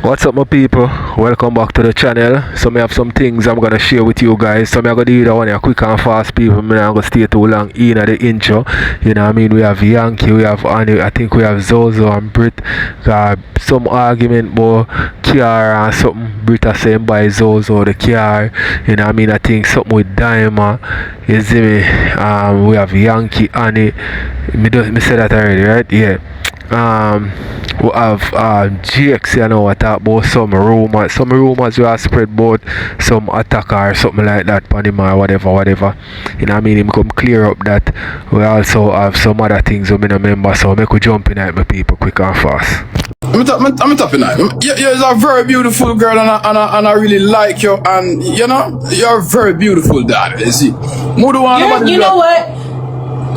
What's up my people? Welcome back to the channel. So me have some things I'm gonna share with you guys. So me I gonna do that one here quick and fast people. Me not gonna stay too long in at the intro. You know what I mean? We have Yankee, we have Annie, I think we have Zozo and Brit. Got some argument about car and something. Brit are saying by Zozo the car. You know what I mean? I think something with Diamond. You see me? We have Yankee, Annie. Me said that already, right? Yeah. We have GX, you know, I talk about some rumors we have spread about some attack or something like that on him or whatever. You know what I mean? Him come clear up that we also have some other things we don't remember, so make we jump in at my people quick and fast. I'm tapping that. You're a very beautiful girl, and I really like you. And you know, you're very beautiful, dad. You see, you know what?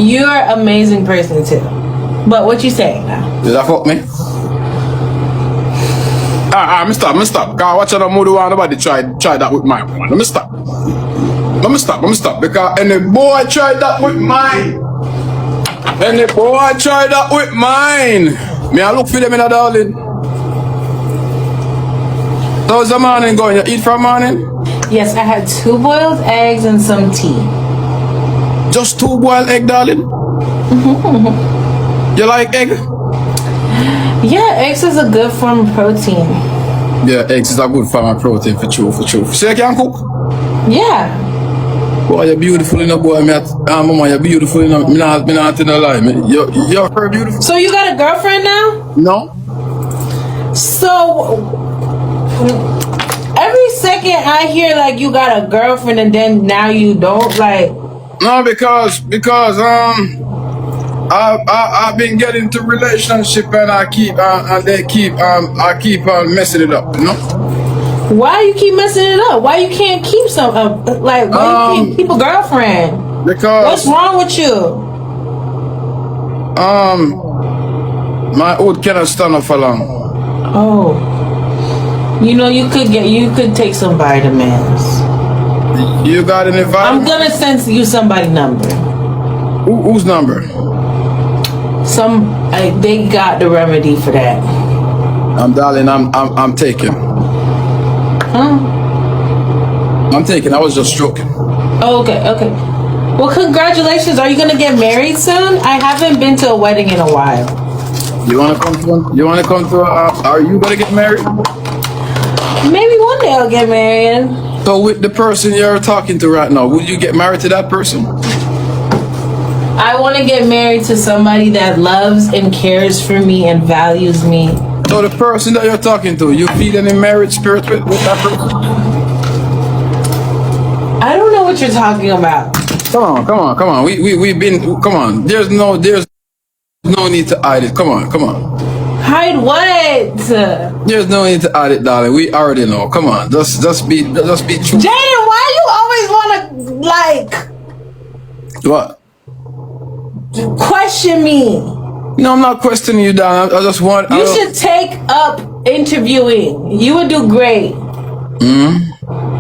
You're an amazing person too. But what you saying now? Did that fuck me? I'm stop. God, watch out, nobody try that with mine. Let me stop. Because any boy tried that with mine. Me, I look for them in a darling. How's the morning going? You eat for morning? Yes, I had 2 boiled eggs and some tea. Just 2 boiled egg, darling? You like egg? Yeah, eggs is a good form of protein. Yeah, eggs is a good form of protein for true. So you can cook? Yeah. Boy, you're beautiful enough, boy. Mama, you're beautiful enough. Me not telling a lie, man. You're very beautiful. So you got a girlfriend now? No. So every second I hear like you got a girlfriend and then now you don't, like. No, because I've been getting into relationship and I keep on messing it up, you know. Why you keep messing it up? Why you can't keep some like? Why you can't keep a girlfriend? Because what's wrong with you? My old cannot stand up for long. Oh, you know you could take some vitamins. You got any vitamins? I'm gonna send you somebody's number. Whose number? They got the remedy for that. Darling, I'm taking. Huh? I'm taking. I was just joking. Oh, okay. Well, congratulations. Are you gonna get married soon? I haven't been to a wedding in a while. You wanna come to? Are you gonna get married? Maybe one day I'll get married. So with the person you're talking to right now, would you get married to that person? I want to get married to somebody that loves and cares for me and values me. So the person that you're talking to, you feel any marriage spirit with that person? I don't know what you're talking about. Come on. We've been. Come on. There's no need to hide it. Come on. Hide what? There's no need to hide it, darling. We already know. Come on. Just be true. Jaden, why you always want to like? What? Question me. No, I'm not questioning you, darling. I just want. You should take up interviewing. You would do great.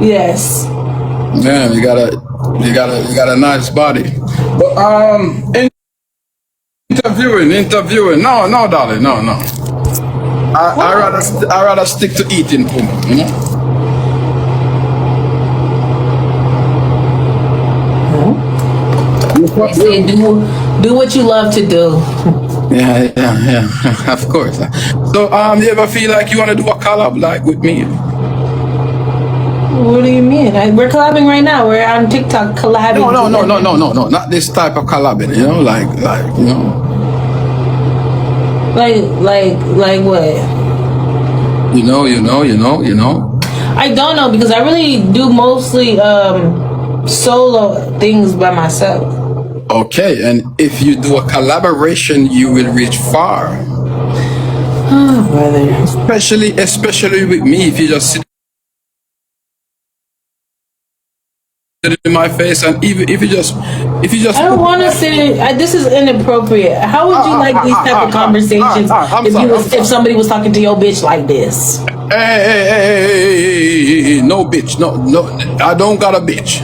Yes. Man, you got a nice body. But interviewing. No, darling. No. I rather stick to eating, you know. They say do what you love to do. Yeah, of course. So, you ever feel like you want to do a collab like with me? What do you mean? We're collabing right now. We're on TikTok collabing. No, not this type of collabing. You know, like you know. Like what? You know. I don't know because I really do mostly solo things by myself. Okay, and if you do a collaboration, you will reach far. Oh, brother. Especially with me, if you just sit in my face, and if you just. I don't want to sit in. This is inappropriate. How would you like these type of conversations if somebody was talking to your bitch like this? Hey, no bitch, no. I don't got a bitch,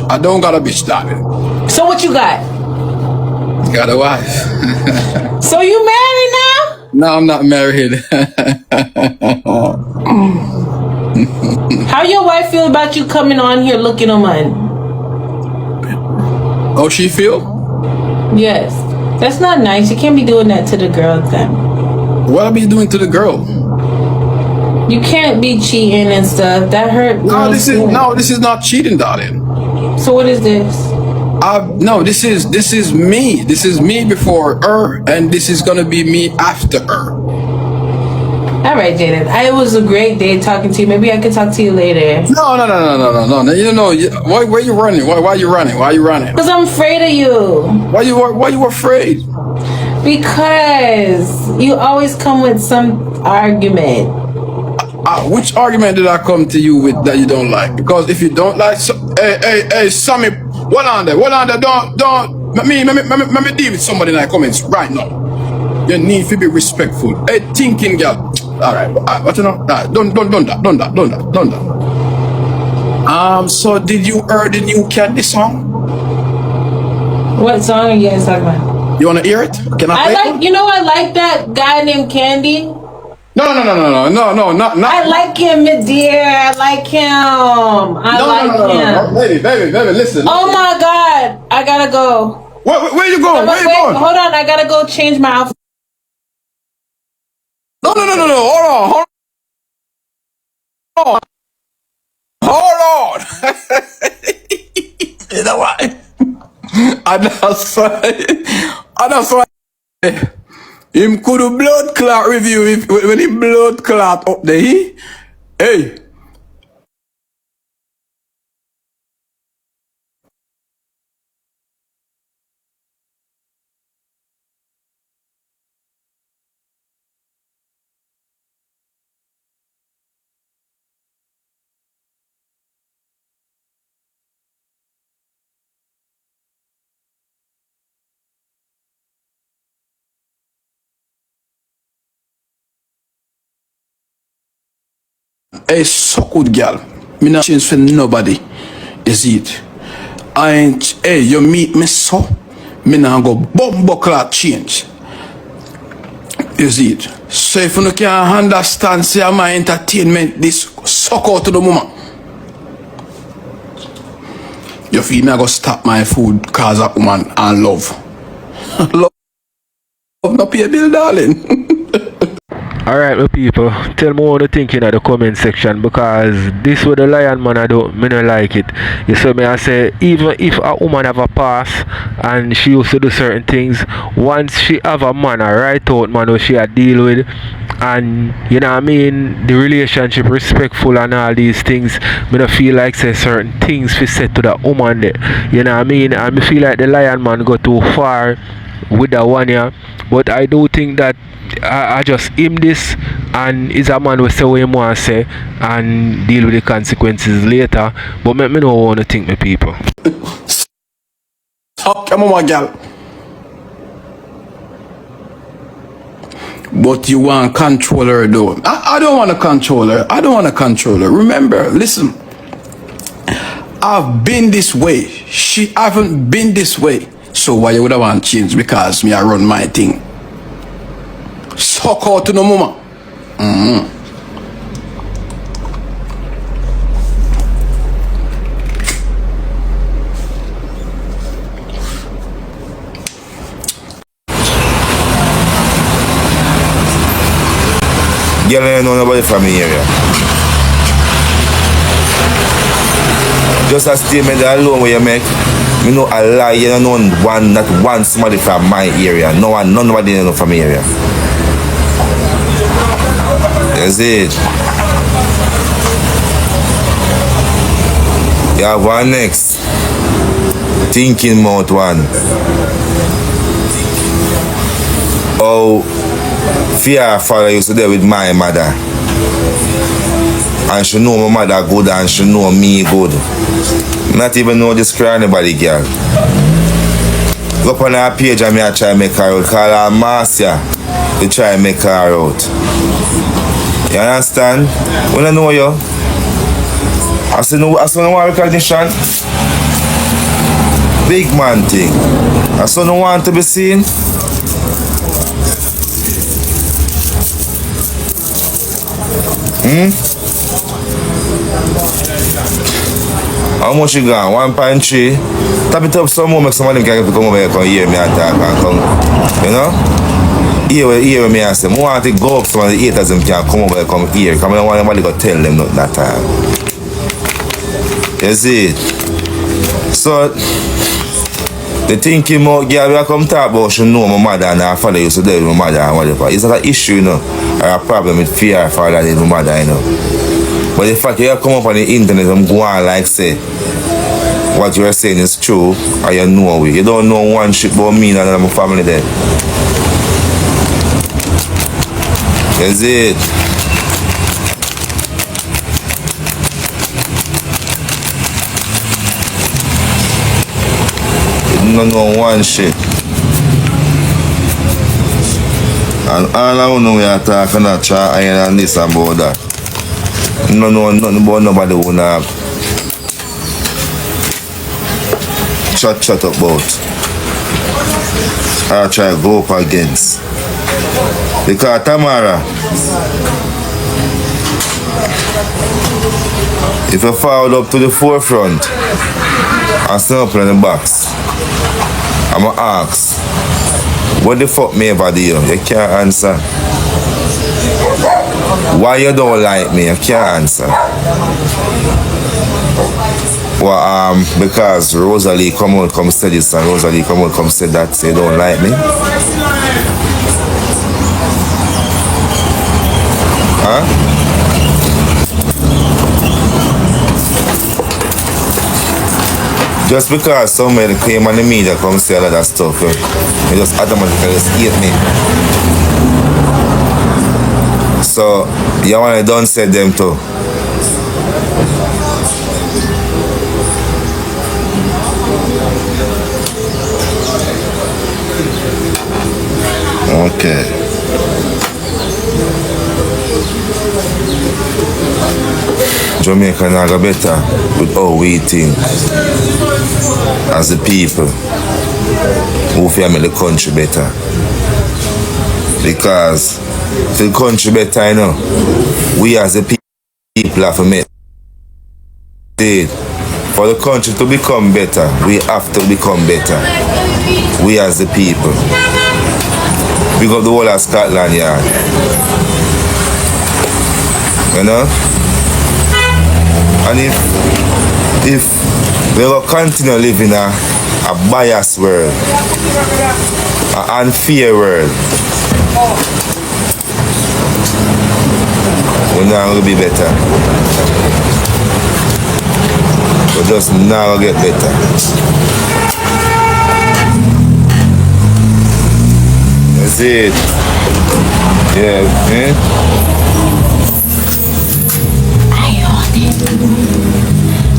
darling. So what you got? Got a wife. So you married now? No, I'm not married. How your wife feel about you coming on here looking on mine? How she feel? Yes. That's not nice. You can't be doing that to the girl then. What I be doing to the girl? You can't be cheating and stuff. That hurt. This is not cheating, darling. So what is this? No, this is me. This is me before her, and this is gonna be me after her. All right, Jaden. It was a great day talking to you. Maybe I could talk to you later. No. You know, why are you running? Why are you running? Why are you running? Because I'm afraid of you. Why you afraid? Because you always come with some argument. Which argument did I come to you with that you don't like? Because if you don't like, hey, Sammy, what on there? Don't. Let me deal with somebody in the comments right now. You need to be respectful. Hey, thinking girl. All right, what you know? Don't that. So did you hear the new Candy song? What song are you guys talking about? You wanna hear it? Can I play it? I like that guy named Candy. No, not. I like him, dear. I like him. No. Baby, listen. Oh my God. I gotta go. Where you going? Where you going? Hold on. I gotta go change my outfit. No. Hold on. You know what? And that's why him could do blood clot review when he blood clot up there. Hey. Hey, so good girl. Me not change for nobody. Is it? Hey, you meet me so? Me not go bumbo clock change. Is it? So if you can't understand, say my entertainment, this suck out to the woman. You feel me? I go stop my food cause a woman and love. Love no pay bill, darling. Alright, my people, tell me what you think in the comment section, because this what the lion man I do, me not like it. You see me, I say, even if a woman have a past and she used to do certain things, once she have a man, a right out man who she a deal with, and you know what I mean, the relationship respectful and all these things, me not feel like say certain things fi said to that woman there. You know what I mean? And me feel like the lion man go too far with that one here. But I do think that I just aim this, and is a man who say what he want to say and deal with the consequences later. But me know what to think, my people. Come on, my girl. But you want to control her though. I don't want to control her. Remember, listen. I've been this way. She haven't been this way. So why you would have want to change? Because me I run my thing. Suck out to no mama. Girl, I don't know nobody from the area. Just a statement alone where you make, me know a lie, you don't know not one somebody from my area. Nobody know from the area. That's it. You have one next. Thinking mouth one. Oh, fear father used to there with my mother. And she know my mother good and she know me good. Not even know this cry anybody, girl. Go up on her page and me I try to make her out. Call her Marcia to try to make her out. You understand? When I know you, I say no recognition. Big man thing. I still don't want to be seen. How much you got? 1.3? Tap it up some more, make some of them can come over here and hear me attack and come. You know? Hear me I say. I want to go up some of the haters them can come over here come here. Because I don't want anybody to tell them nothing that time. You see it? So, the thinking about girl we come talk about she know my mother and her father used to deal with my mother and whatever. It's not an issue, you know, or a problem with fear her father and my mother, you know. But the fact you come up on the internet and go on like say what you are saying is true or you know it. You don't know one shit about me and my family there. That's it. You don't know one shit. And all I know we are talking about try and this and about that. No know nothing about nobody who have chat about or try to go up against. Because Tamara, if you forward up to the forefront and stand up in the box, I'ma ask, what the fuck me ever do? You can't answer. Why you don't like me? You can't answer. Well, because Rosalie come out, come say this, and Rosalie come out, come say that, say you don't like me. Huh? Just because somebody came on the media come say all of that stuff, you just automatically just hate me. So, you want to don't say them too. Okay. Jamaica now go better with how we think as a people who feel make the country better. Because for the country better, you know, we as a people have to make it. For the country to become better, we have to become better. We as the people. We got the whole of Scotland yard. You know? And if we will continue living in a biased world, an unfair world, we're not going to be better. We're just not going to get better. That's it. Yeah, eh?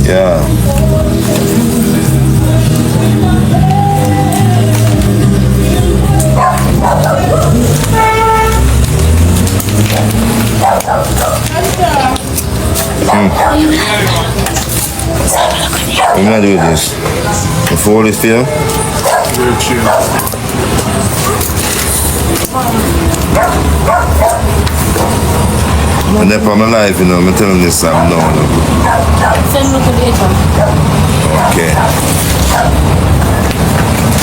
Yeah. I'm not doing this. Before this film. And then for my life, you know, I'm telling this I'm no. Okay.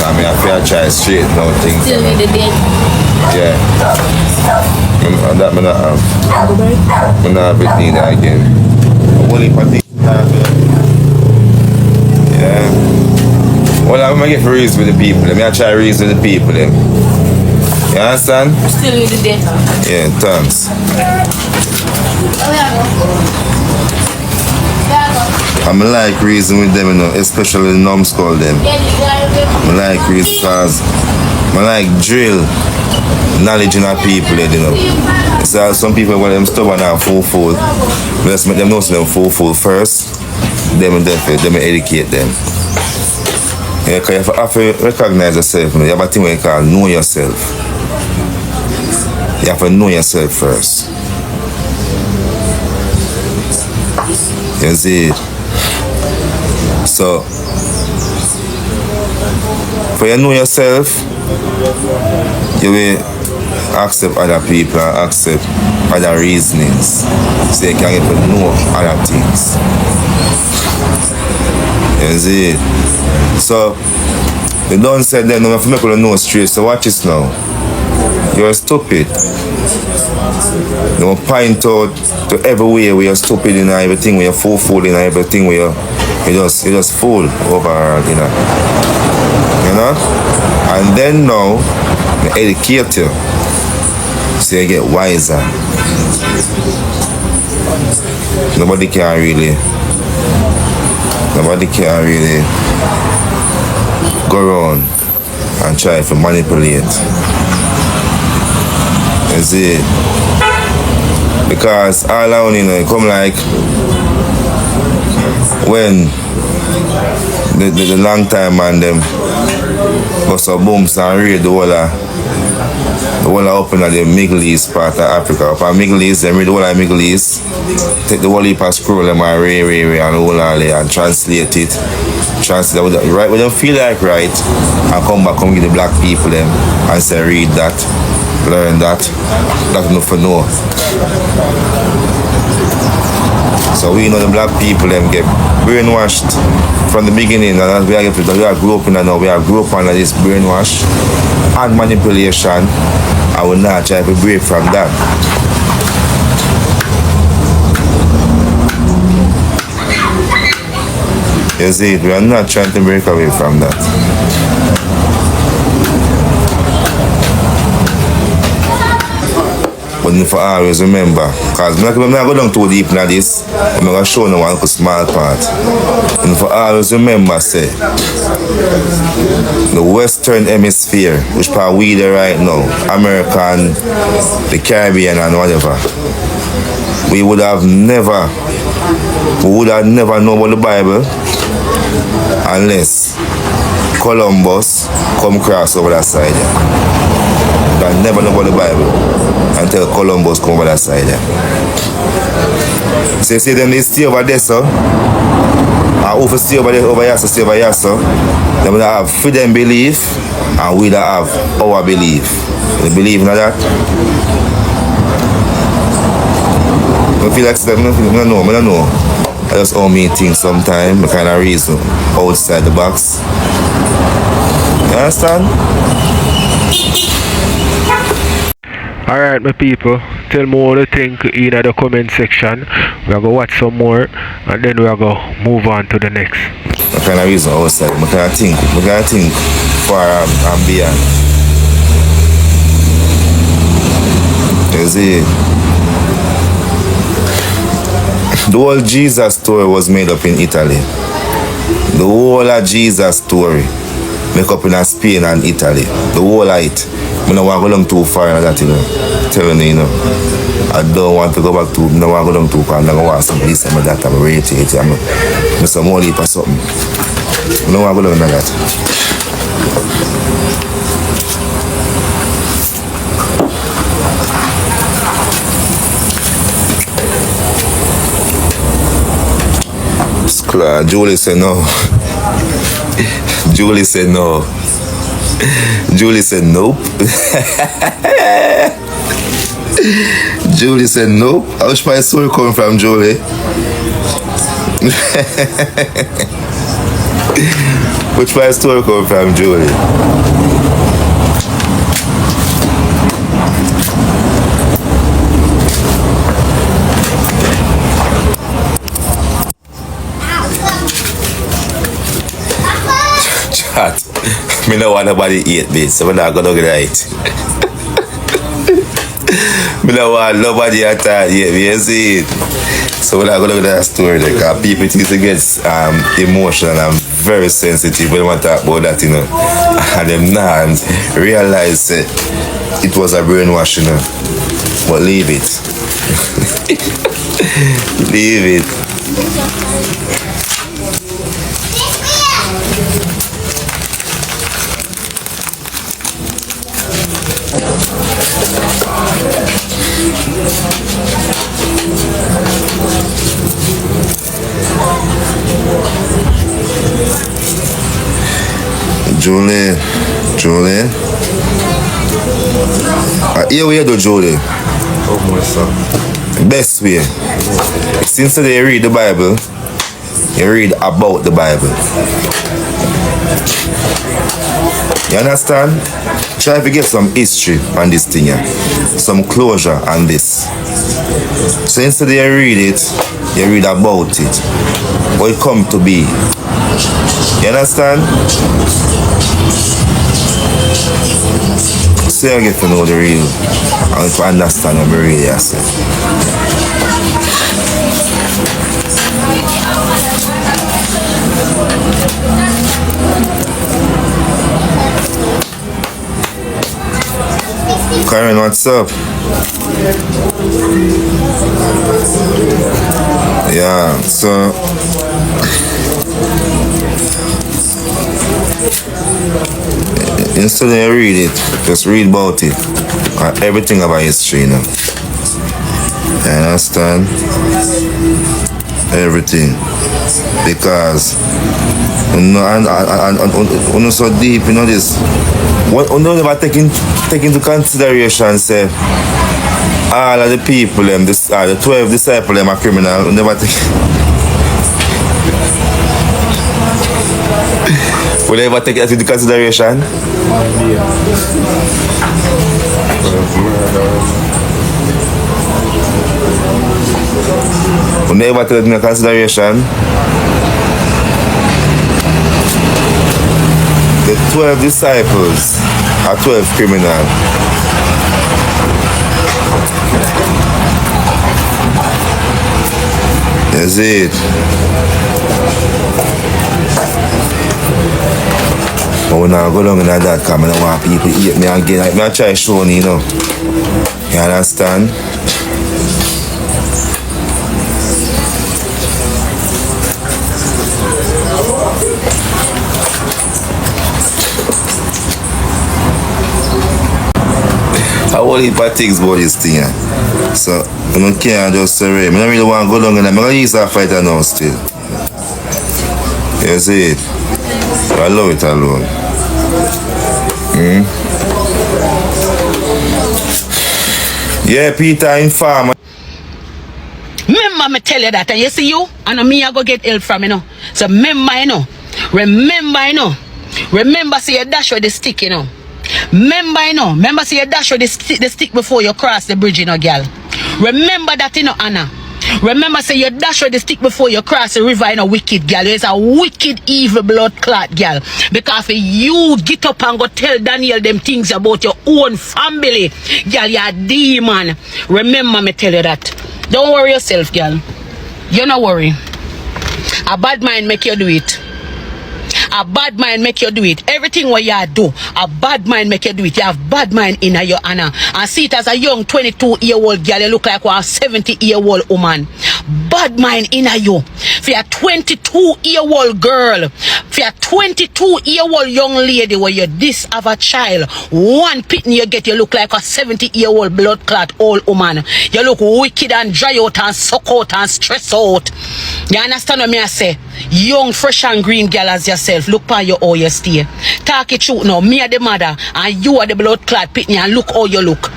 I mean, I feel I try straight now things. Still need the date. Yeah. That me not have. Me not have it neither again. Only for things yeah. Well, I'm gonna get for reason with the people. Let me try reason with the people. Them. You understand? Still need the data. Yeah, thanks. I'm like reason with them, you know, especially the numbskull them. I like reason because I like drill knowledge in our people, you know. So some people when them stubborn and fool. Let's make them know them fool first. Them educate them. Yeah, because you have to recognize yourself, you know. You have a thing where you call know yourself. You have to know yourself first. You see? So, for you know yourself, you will accept other people and accept other reasonings. So you can get to know other things. You see? So, they don't say them, no, if you make people know straight, so watch this now. You're stupid. They will point out to every way where you're stupid in everything, where you're fool in everything, where you just fool overall, you know. You know? And then now, they educate you. So you get wiser. Nobody can really go around and try to manipulate. You see? Because all around, you know, it come like when the long time man them go some booms and raid the whole up in the Middle East part of Africa. Up in Middle East, they read the whole of Middle East, take the whole heap of scroll them and and all and translate it. Translate it right when they feel like right and come give the black people them and say read that, learn that. That's enough for know. So we know the black people them get brainwashed from the beginning, and we are grew up in now. We are grew up under this brainwash and manipulation, and we're not trying to break from that. You see, we are not trying to break away from that. But for always remember, because I'm not going down too deep into this, I'm going to show you one small part. And for always remember, say, the Western Hemisphere, which part we there right now, American, the Caribbean and whatever, we would have never known about the Bible unless Columbus come across over that side. I never know about the Bible until Columbus come over that side. So you see them, they stay over there, so. And who stay over there, stay over here, so. They will have freedom belief, and we don't have our belief. You believe in that? I feel like I don't know. I just owe me things sometimes, I kind of reason outside the box. You understand? Alright, my people, tell me what you think in the comment section. We are going to watch some more and then we are going to move on to the next. I kind of reason outside. I kind of think far and beyond. You see, the whole Jesus story was made up in Italy. The whole of Jesus story made up in Spain and Italy. The whole of it. I don't want to go down too far in that, you know. Telling you, I don't want to go back to, I don't want to go down too far. I'm not going to watch some this and that, I'm rate it, I'm some more leap or something. I don't want to go down like that. Julie said no. Julie said no. Julie said nope. Julie said nope. I wish my story coming from Julie. Which my story coming from Julie? Chat. Me no want nobody eat me, so I'm not gonna get it. Me no want nobody at all eat me, you see it? So when I go to that story, like, people used to get emotional and very sensitive when I talk about that, you know. And them not realize it was a brainwash, you know. But leave it. Leave it. Julie, Here we do, Jody. Best way. Since they read the Bible, you read about the Bible. You understand? Try to get some history on this thing here. Some closure on this. So instead you read it, you read about it. What it come to be. You understand? So you get to know the real and to understand what I really say. Karen, what's up? Yeah, so instead of read it, just read about it. Everything about history, you know. You understand? Everything. Because you know, and so deep, you know this. What you never take into consideration, say all of the people, the 12 disciples, them are criminal. You never take. Will you ever take that into consideration? Will you ever take that into consideration? The 12 disciples are 12 criminals. That's it. But when I go down in that because I don't want people to eat me again. Like, I try showing you know. You understand? I want to heap of things about this thing. So, I don't care just say, I don't really want to go down in there. I'm going to use that fighter now still. You see it? I love it alone. Yeah, Peter Informer. Remember me tell you that, and you see you, and me I go get help from you know. So remember you know. Remember see you dash with the stick you know. Remember see you dash with the stick before you cross the bridge you know, girl. Remember that you know, Anna. Remember say you dash with the stick before you cross the river, you know, wicked girl. It's a wicked evil blood clot girl. Because if you get up and go tell Daniel them things about your own family, girl, you're a demon. Remember me tell you that. Don't worry yourself, girl. You not worry. A bad mind make you do it. A bad mind make you do it. Everything what you do, a bad mind make you do it. You have bad mind in your honor. And see it as a young 22-year-old girl, you look like a 70-year-old woman. Bad mind in you. For a 22-year-old girl, for a 22-year-old young lady where you this have a child, one pitney you get, you look like a 70-year-old blood clot old woman. You look wicked and dry out and suck out and stress out. You understand what me I say? Young, fresh and green girl as yourself. Look how you how you stay. Talk it truth now. Me are the mother and you are the blood clot pitney and look how you look.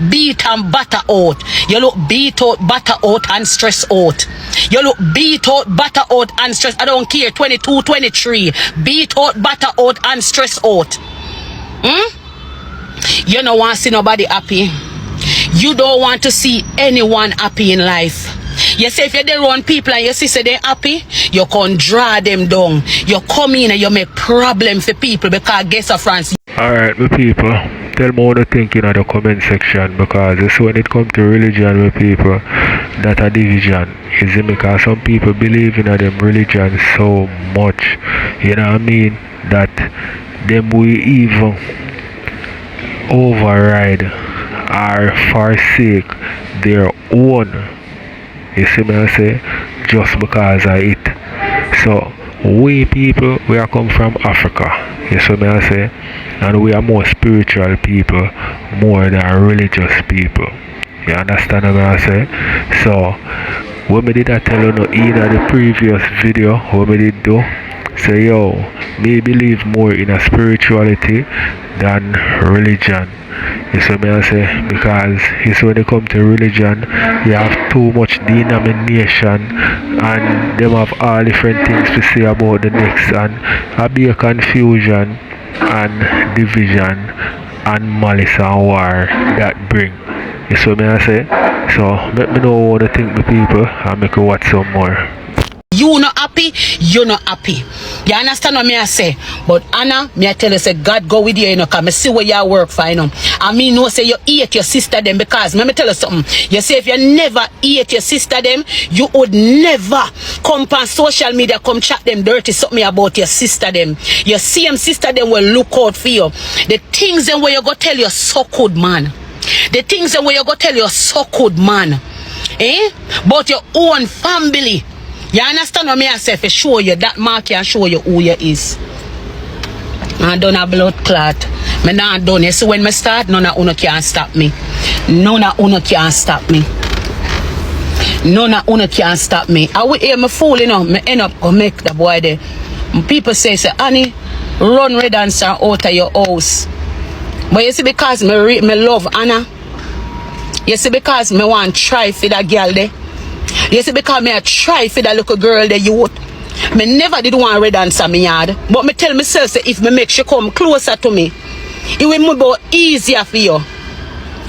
Beat and batter out. You look beat out, batter out and stress out. You look beat out, batter out and stress. I don't care. 22, 23. Beat out, batter out and stress out. You don't want to see nobody happy. You don't want to see anyone happy in life. You say if you don't run people and you see say they're happy, you can draw them down. You come in and you make problem for people because guess of France. Alright, my people, tell me what you think in the comment section, because it's when it comes to religion with people that a division is it, because some people believe in them religion so much, you know what I mean, that them will even override or forsake their own, you see me I say, just because of it. So we people, we are come from Africa, you see me I say, and we are more spiritual people more than religious people. You understand what I say? So when we did I tell you in the previous video what we did do, So yo, me believe more in a spirituality than religion. You see me I say? Because it's when it come to religion, you have too much denomination and them have all different things to say about the next, and a be a confusion and division and malice and war that bring. You see me I say? So let me know what to think the people and make you watch some more. You not happy, you not happy. You understand what me I say? But Anna, me I tell you say God go with you, you know, cause me see where you work for, you know. And me know say you hate your sister them, because let me tell you something. You say if you never hate your sister them, you would never come on social media come chat them dirty something about your sister them. Your same sister them will look out for you. The things them where you go tell you so good, man. The things them where you go tell you so good, man. But your own family. You understand what me I say? For show you that mark and show you who you is. I done a blood clot. Me not done. You see when me start, none of you can stop me. None of you can stop me. None of you can stop me. I will hear me fool, you know. Me end up go make the boy there. People say, Annie, run red dancer out of your house. But you see, because me love Anna. You see, because me want to try for that girl there. You see, because me I try for that little girl that you would. Me never did want red dancer me yard. But me tell myself say if me make she come closer to me, it will move easier for you.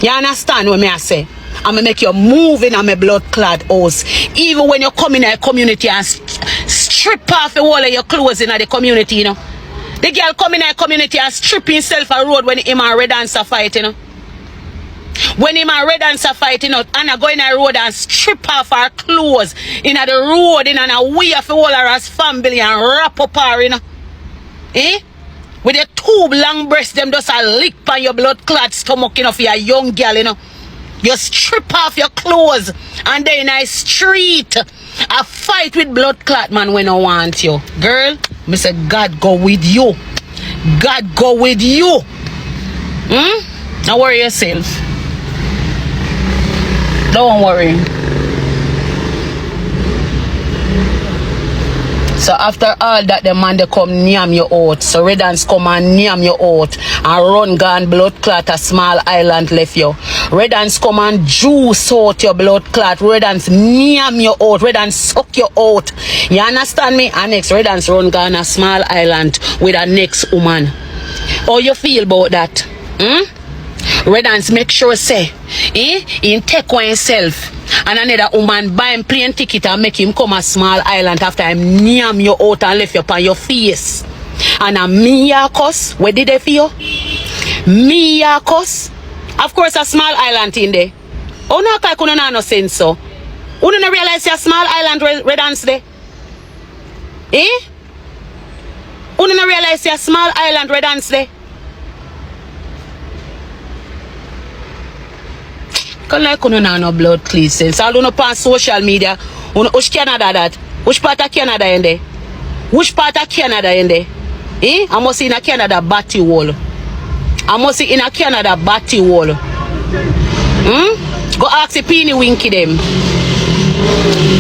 You understand what me I say? I'm going to make you move in my blood clad house. Even when you come in a community and strip off the wall of your clothes in the community, you know. The girl come in a community and strip himself a road when him and red dancer fight, you know. When him and red dancer fight, you know, Anna go in a road and strip off her clothes in the road, in a way of all her family and wrap up her, you know. With your two long breasts, them just a lick on your blood clot stomach, you know, for your young girl, you know. You strip off your clothes and then in a street, a fight with blood clot man when I want you. Girl, me say God go with you. God go with you. Don't worry yourself. Don't worry. So after all that, the man they come name you out. So Redans come and name you out and run gone blood clot a small island left you. Redans come and juice out your blood clot. Redans name you out. Redans suck you out. You understand me? And next Redans run gone a small island with a next woman. How you feel about that? Redans make sure say, he take one himself and another woman buy him plane ticket and make him come a small island after him name you out and left you upon your face. And a me ya cuss, where did they feel? Me ya cuss? Of course a small island in there. Oh no, I couldn't have no sense so. You don't realize a small island Redans there? You don't realize a small island Redans there? Because like you don't have no blood clean sense. I don't know on social media. Which Canada that? Which part of Canada in there? Which part of Canada in there? I must see in a Canada batty wall. I must see in a Canada batty wall. Go ask the Peeny Winky them.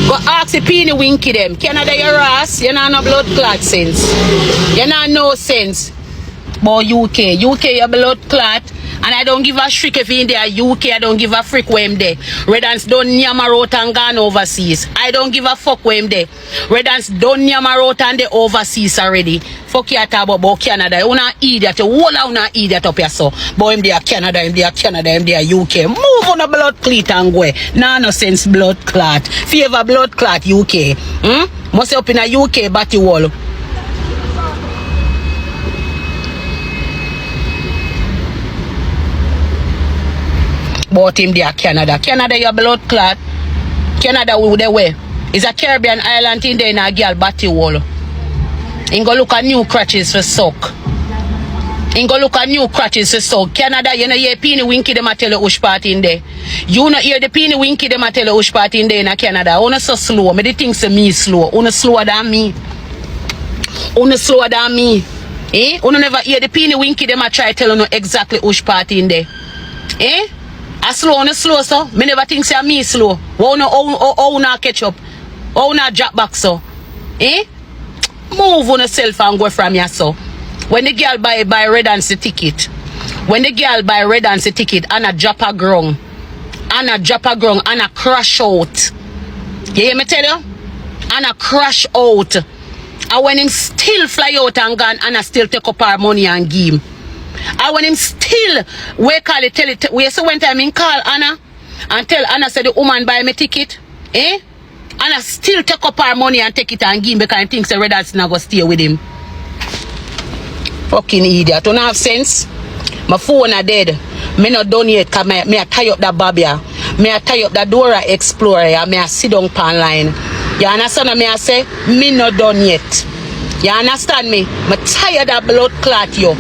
Go ask the Peeny Winky them. Canada your ass. You know no blood clot sense. You know no sense. But UK your blood clot. And I don't give a shriek if in there UK, I don't give a freak where I'm there. Redans don't yammer out and gone overseas. I don't give a fuck where I'm there. Redans don't yammer out and they overseas already. Fuck you talk about Canada. You not idiot. You whole not idiot up here so. But I'm there Canada, I'm there Canada, I'm there UK. Move on the blood clot and go. Nah no sense blood clot. Favor blood clot UK. Must up in a UK batty wall. But him there Canada. Canada your blood clot. Canada who they were. It's a Caribbean island in there in a girl batty wall. He go look at new crutches for suck. He go look at new crutches for suck. Canada, you know hear Peeny Winky them a tell you which part in there. You know hear the Peeny Winky them a tell you which part in there in a Canada. Una so slow. Me the things say me slow. Una slower than me. Una slower than me. Una never hear the Peeny Winky them a try tell you exactly which part in there. I slow so. Me never think say me slow. How no catch up? How no drop back so? Move on yourself and go from here, so. When the girl buy red dance ticket, when the girl buy red dance ticket, and a drop a ground, and a crash out. You hear me tell you? And a crash out. And when him still fly out and gone, and I still take up our money and give him. And when him still, we call it, tell it, we say one time him call Anna, and tell Anna say the woman buy me ticket, eh? And I still take up our money and take it and give him because he thinks the red dance not gonna stay with him. Fucking idiot. Don't have sense. My phone are dead. Me not done yet because me tie up that Babia. Me tie up that Dora Explorer and me sit down pan line. You understand what me I say? Me not done yet. You understand me? Me tired of blood clot you.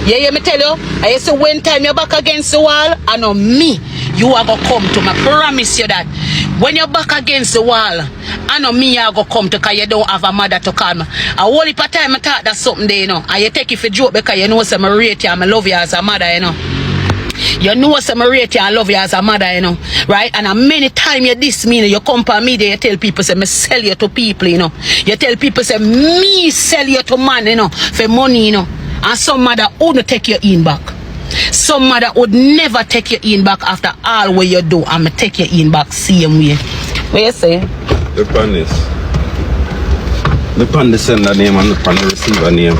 You hear me tell you? I say when time you're back against the wall, I know me, you are going to come to me. I promise you that. When you're back against the wall, I know me, you are going to come to because you don't have a mother to call me. A whole heap of time I thought that's something there, you know. And you take it for joke because you know some I rate you and I love you as a mother, you know. You know some I rate you and love you as a mother, you know. Right? And many times you diss me, you come for me there, you tell people, say, me sell you to people, you know. You tell people, say, me sell you to man, you know, for money, you know. And some mother wouldn't take your in back. Some mother would never take your in back after all what you do. I'ma take your in back same way. What you say? Look on this. Look on the sender name and look on the receiver name.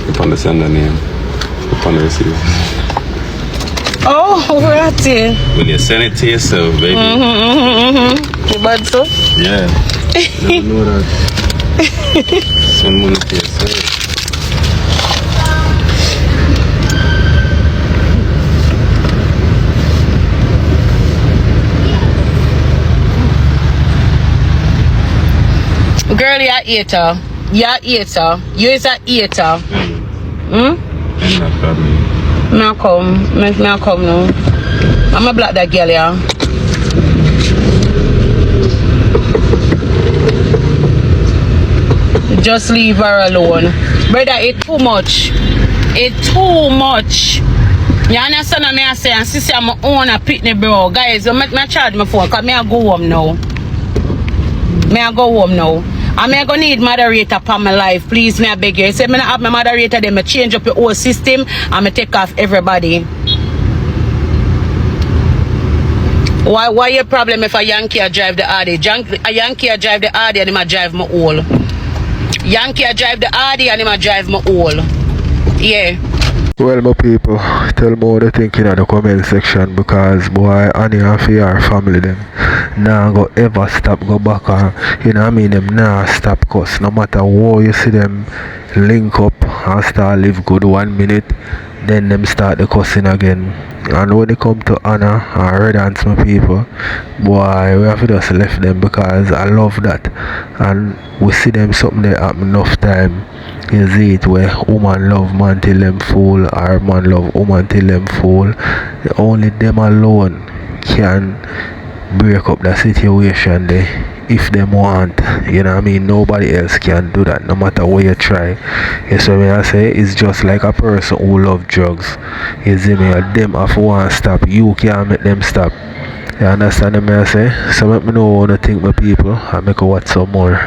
Look on the sender name. Look on the receiver. Oh, right there. When you send it to yourself, baby. You bad so? Yeah. Never know that. Send money to yourself. Girl, you're a hater. You're a hater. You is a hater. I'm not family. Me a come now. I'm a black that girl, yeah. Just leave her alone. Brother, it's too much. It's too much. You understand what I say? And sister, I'm own a pitney, bro. Guys, you make me charge my phone because I go home now. I go home now. And I gonna need moderator for my life. Please, me I beg you. Say me not have my moderator, then I change up your whole system and I take off everybody. Why your problem if a Yankee drive the Audi? A Yankee drive the Audi and him drive my all. Yankee drive the Audi and him drive my all. Yeah. Well, my people, tell me what you think in the comment section because boy, Annie and Fia family them now go ever stop go back and you know what I mean them now stop cuss no matter what you see them link up and start live good 1 minute then them start the cussing again. And when they come to Anna and Red Ants, my people, boy, we have to just left them because I love that. And we see them something that happen enough time. You see it where woman love man till them fool or man love woman till them fool. Only them alone can break up the situation there. If them want, you know what I mean, nobody else can do that no matter what you try. You see what I say? It's just like a person who love drugs. You see me, them if you want to stop, you can't make them stop. You understand what I say? So let me know what you think, my people, and make a watch some more.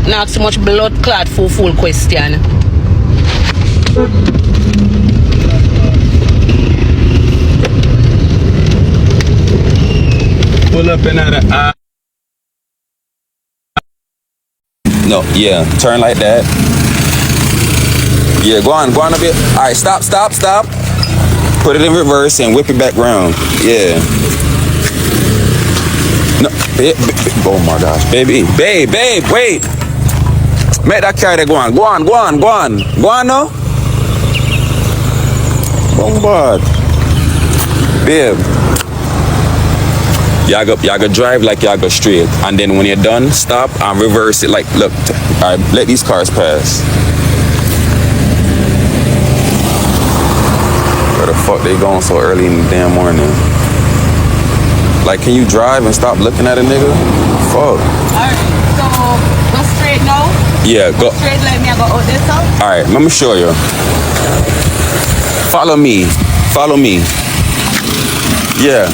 Not so much blood clot for full question. Pull up another No, yeah, turn like that. Yeah, go on a bit. All right, stop. Put it in reverse and whip it back round. Yeah. No, oh my gosh, babe, wait. Make that carry go on no. Bombard. Babe. Y'all go drive like y'all go straight. And then when you're done, stop and reverse it like, look, all right, let these cars pass. Where the fuck they going so early in the damn morning? Like, can you drive and stop looking at a nigga? Fuck. Alright, so go straight now? Yeah, go. Straight, let me go out this up. Alright, let me show you. Follow me. Yeah.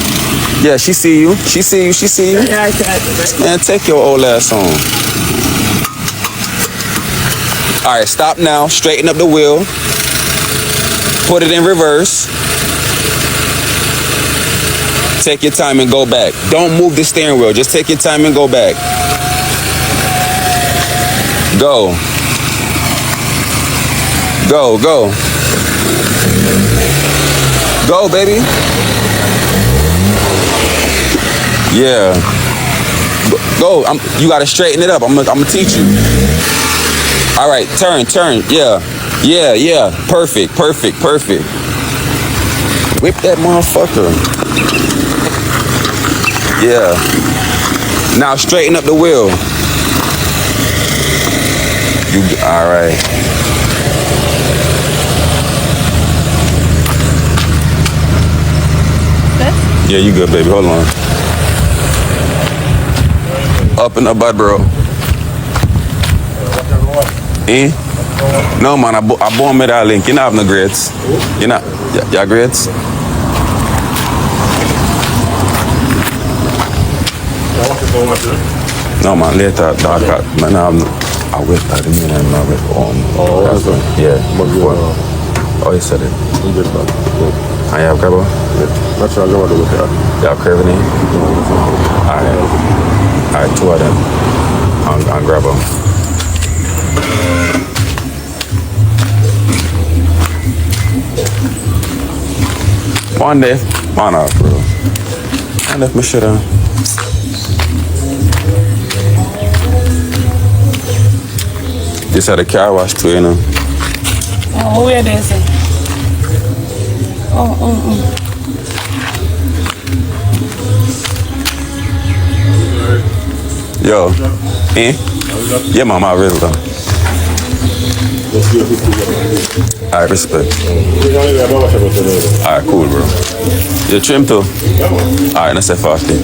Yeah, she see you. She see you. She see you. Yeah, I tried. Man, take your old ass on. All right, stop now. Straighten up the wheel. Put it in reverse. Take your time and go back. Don't move the steering wheel. Just take your time and go back. Go. Go, go. Go, baby. Yeah. Go. You gotta straighten it up. I'm gonna teach you. All right, turn. Yeah. Yeah. Perfect. Whip that motherfucker. Yeah. Now straighten up the wheel. All right. Yeah, you good, baby. Hold on. Up and up, bud, bro. Eh? No, man, I bought me that link. You don't have no grades. You know, your grades? No, man, later, dark. Man, I wait, I didn't mean I'm not with yeah. Oh, you said it. I have grabber? That's what I'm going to look at. You have craving in? Alright, 2 of them. I'll grab them. One day, man off, bro. I left my shit on. This had a car wash too, you know. Oh, where is it? Yo, eh? Yeah, mama, I really don't. I respect. Alright, cool, bro. You trim too? Alright, let's say 40.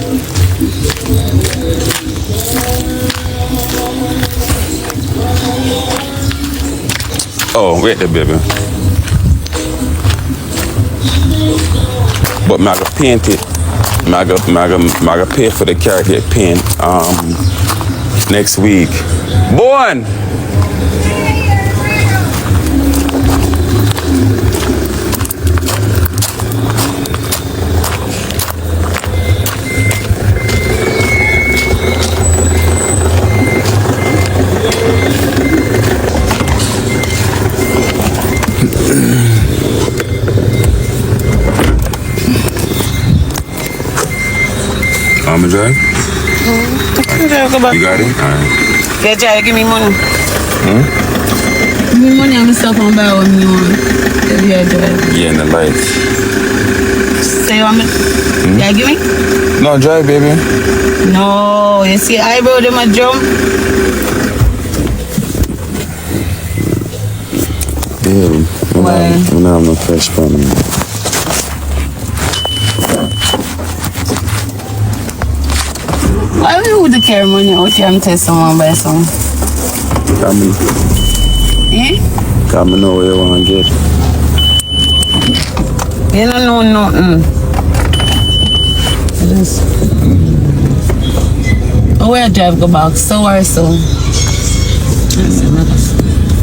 Oh, wait there, baby. But I gotta paint it. I gotta pay for the car to get paint next week. Born! I'ma drive? You got it? Alright. Yeah, Jay, give me money. Give me money, I'm stuff on buy what you want. Yeah, drive. Yeah, and the lights. Say you want me? Yeah, give me? No, drive, baby. No, you see eyebrow them a jump. Yeah, Why? we don't have no fresh phone. Why would you carry money out here and tell someone buy some? Come Eh? Come know where you want to get. You don't know nothing. Just... Oh, where I drive go back? So or so?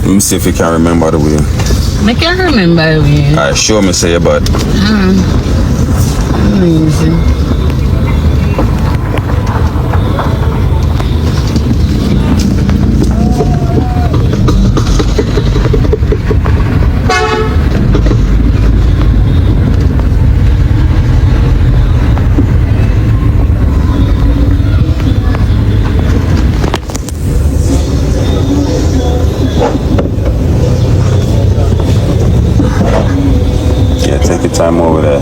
Let me see if you can remember the way. I can't remember the way. Alright, show me, say your butt. Amazing. Time over there.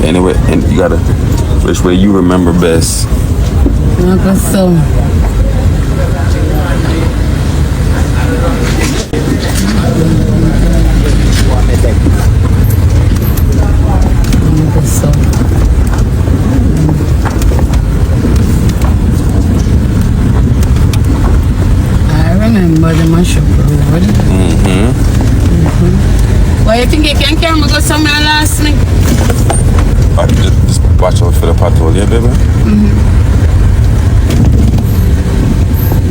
Anyway, and you gotta which way you remember best. I guess so. can go somewhere last night. Just watch out for the pothole, yeah, baby?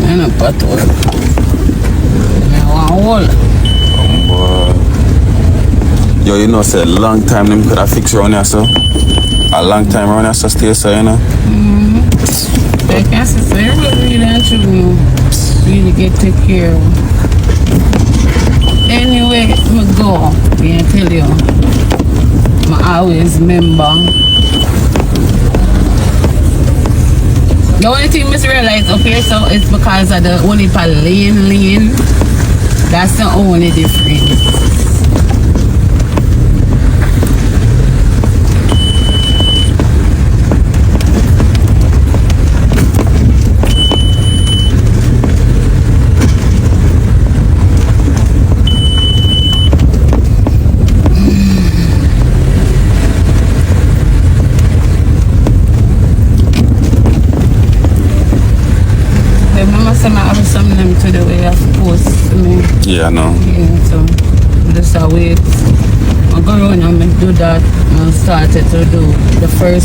I know pothole. I want Boy. Yo, you know, say a long time them could have fixed around here, so. A long time around here, so stay, so, you know. I can't say really that you really get take care of. Anyway, I go. I tell you, I always remember. The only thing I realize up here so it's because of the only lane. That's the only difference. To the way I'm supposed to me. Yeah, I know. Yeah, so just a wait. I go around and do that and started to do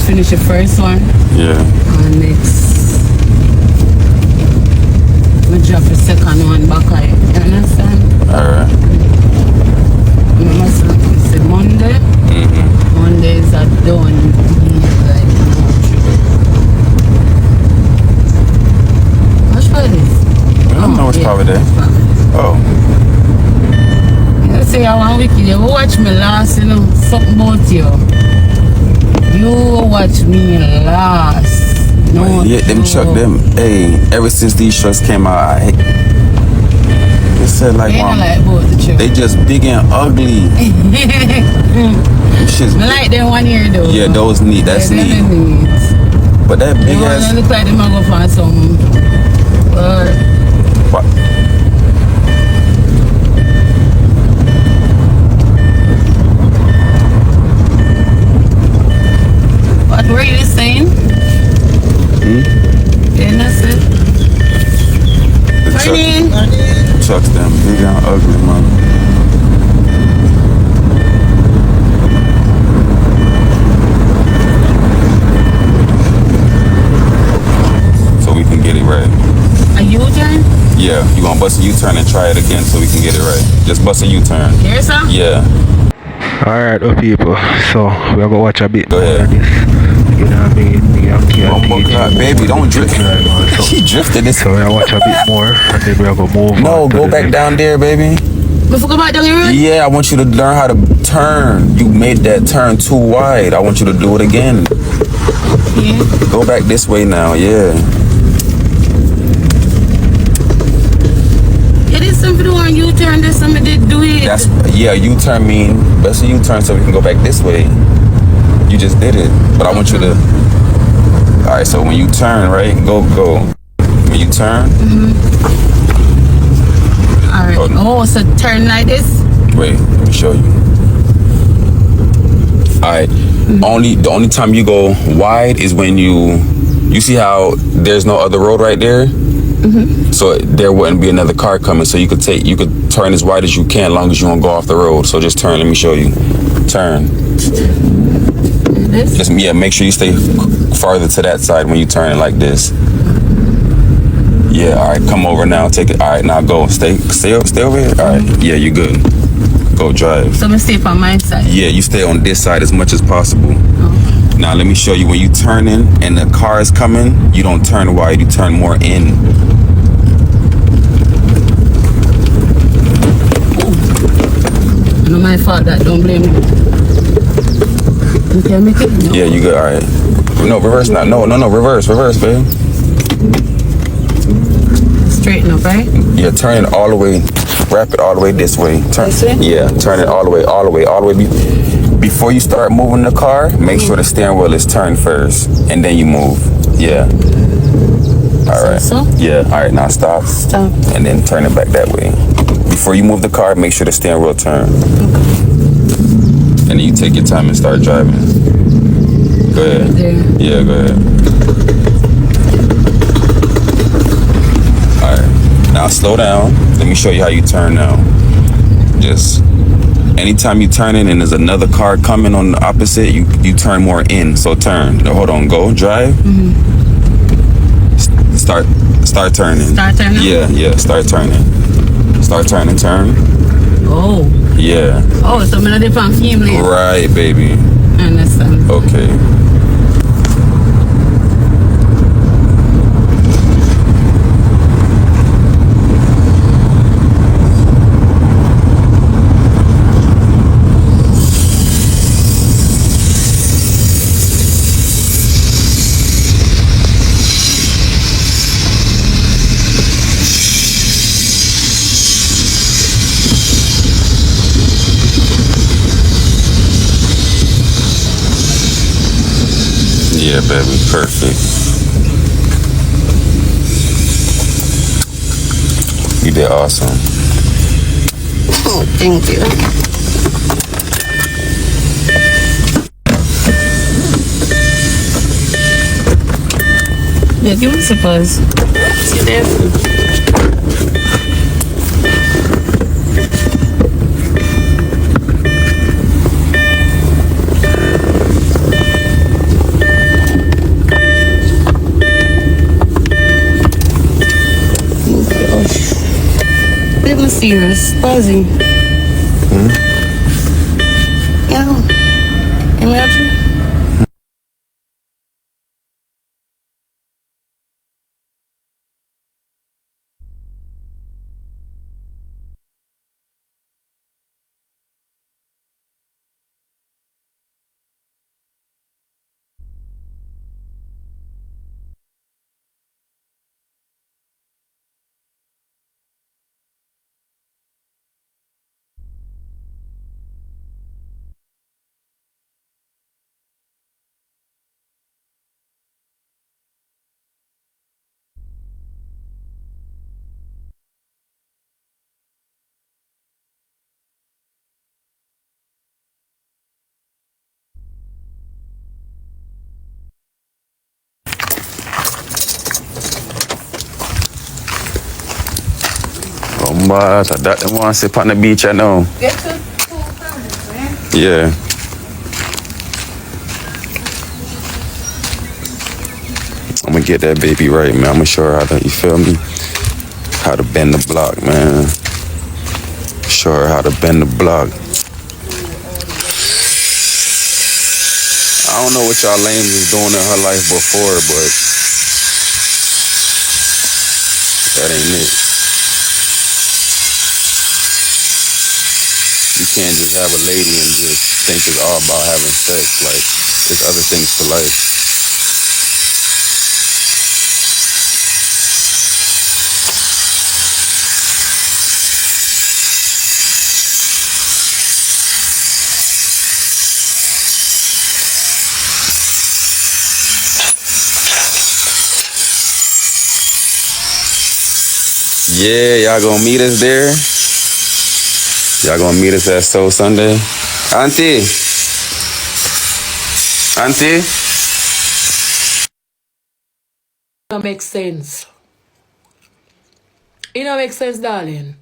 finish the first one. Yeah. And next I drop the second one back. You understand? Alright. It's Monday. Mondays are done. What's for this? I don't know what's power there. Oh. You say I want wicked. You watch me last, you know, something about you. You watch me last. No. Yeah, them truck them. Hey, ever since these trucks came out, they said like, Mom, they just big and ugly. I like them 1 year though. Yeah, those neat. That's neat. But that big ass. Look like they might go find some. What? What were you saying? Yeah, that's it. The trucks them big and ugly, man. So we can get it right. A U-turn? Yeah, you gonna bust a U-turn and try it again so we can get it right. Just bust a U-turn. Here, sir? Yeah. Alright, people. So we're gonna watch a bit Go ahead. of this. You know what I mean? The Yankee and TJ. Baby, don't drift. So, She drifted this. so we're gonna watch a bit more and then we're gonna move on. No, to go the back next. down there, baby. Before go back down the road? Yeah, I want you to learn how to turn. You made that turn too wide. I want you to do it again. Yeah. Go back this way now, yeah. It is something to want U-turn. There's something to do it. That's yeah, U-turn mean best a U-turn so we can go back this way. You just did it. But I want you to alright, so when you turn, right? Go. When you turn. Alright. Oh, so turn like this? Wait, let me show you. Alright. The only time you go wide is when you see how there's no other road right there? So there wouldn't be another car coming. So you could turn as wide as you can, as long as you don't go off the road. So just turn. Let me show you. Turn. This? Just make sure you stay farther to that side when you turn it like this. Yeah. All right. Come over now. Take it. All right. Now go. Stay over here. All right. Yeah. You good. Go drive. So I'm gonna stay on my side. Yeah. You stay on this side as much as possible. Now let me show you. When you turn in and the car is coming, you don't turn wide. You turn more in. No, my fault. That don't blame me. You can make it? No. Yeah, you good. All right. No, reverse not. No, reverse, babe. Straighten up, right? Yeah, turn it all the way. Wrap it all the way this way. Turn. This way? Yeah, turn it all the way. Before you start moving the car, make sure the steering wheel is turned first, and then you move. Yeah. All right. So? Yeah. All right. Now stop. Stop. And then turn it back that way. Before you move the car, make sure the steering wheel turns. And then you take your time and start driving. Go ahead. There. Yeah, go ahead. Alright. Now slow down. Let me show you how you turn now. anytime you turn in and there's another car coming on the opposite, you turn more in. So turn. No, hold on, go, drive. Start turning. Start turning? Yeah, start turning. Start turning, turn. Oh. Yeah. Oh, so I'm in a different film lane. Right, baby. I understand. Okay. Yeah, baby, perfect. You did awesome. Oh, thank you. Yeah, give me some buzz. See you there. Bit mysterious, fuzzy. Yeah. Imagine. Oh my, that them want to sit on the beach right now. Get to school first, man. Yeah. I'm gonna get that baby right, man. I'm gonna show her how to, you feel me? How to bend the block, man. Show her how to bend the block. I don't know what y'all lames was doing in her life before, but that ain't it. You can't just have a lady and just think it's all about having sex. Like, there's other things to life. Yeah, y'all gonna meet us there? Y'all gonna meet us at Soul Sunday? Auntie? Auntie? It makes sense. It don't make sense, darling.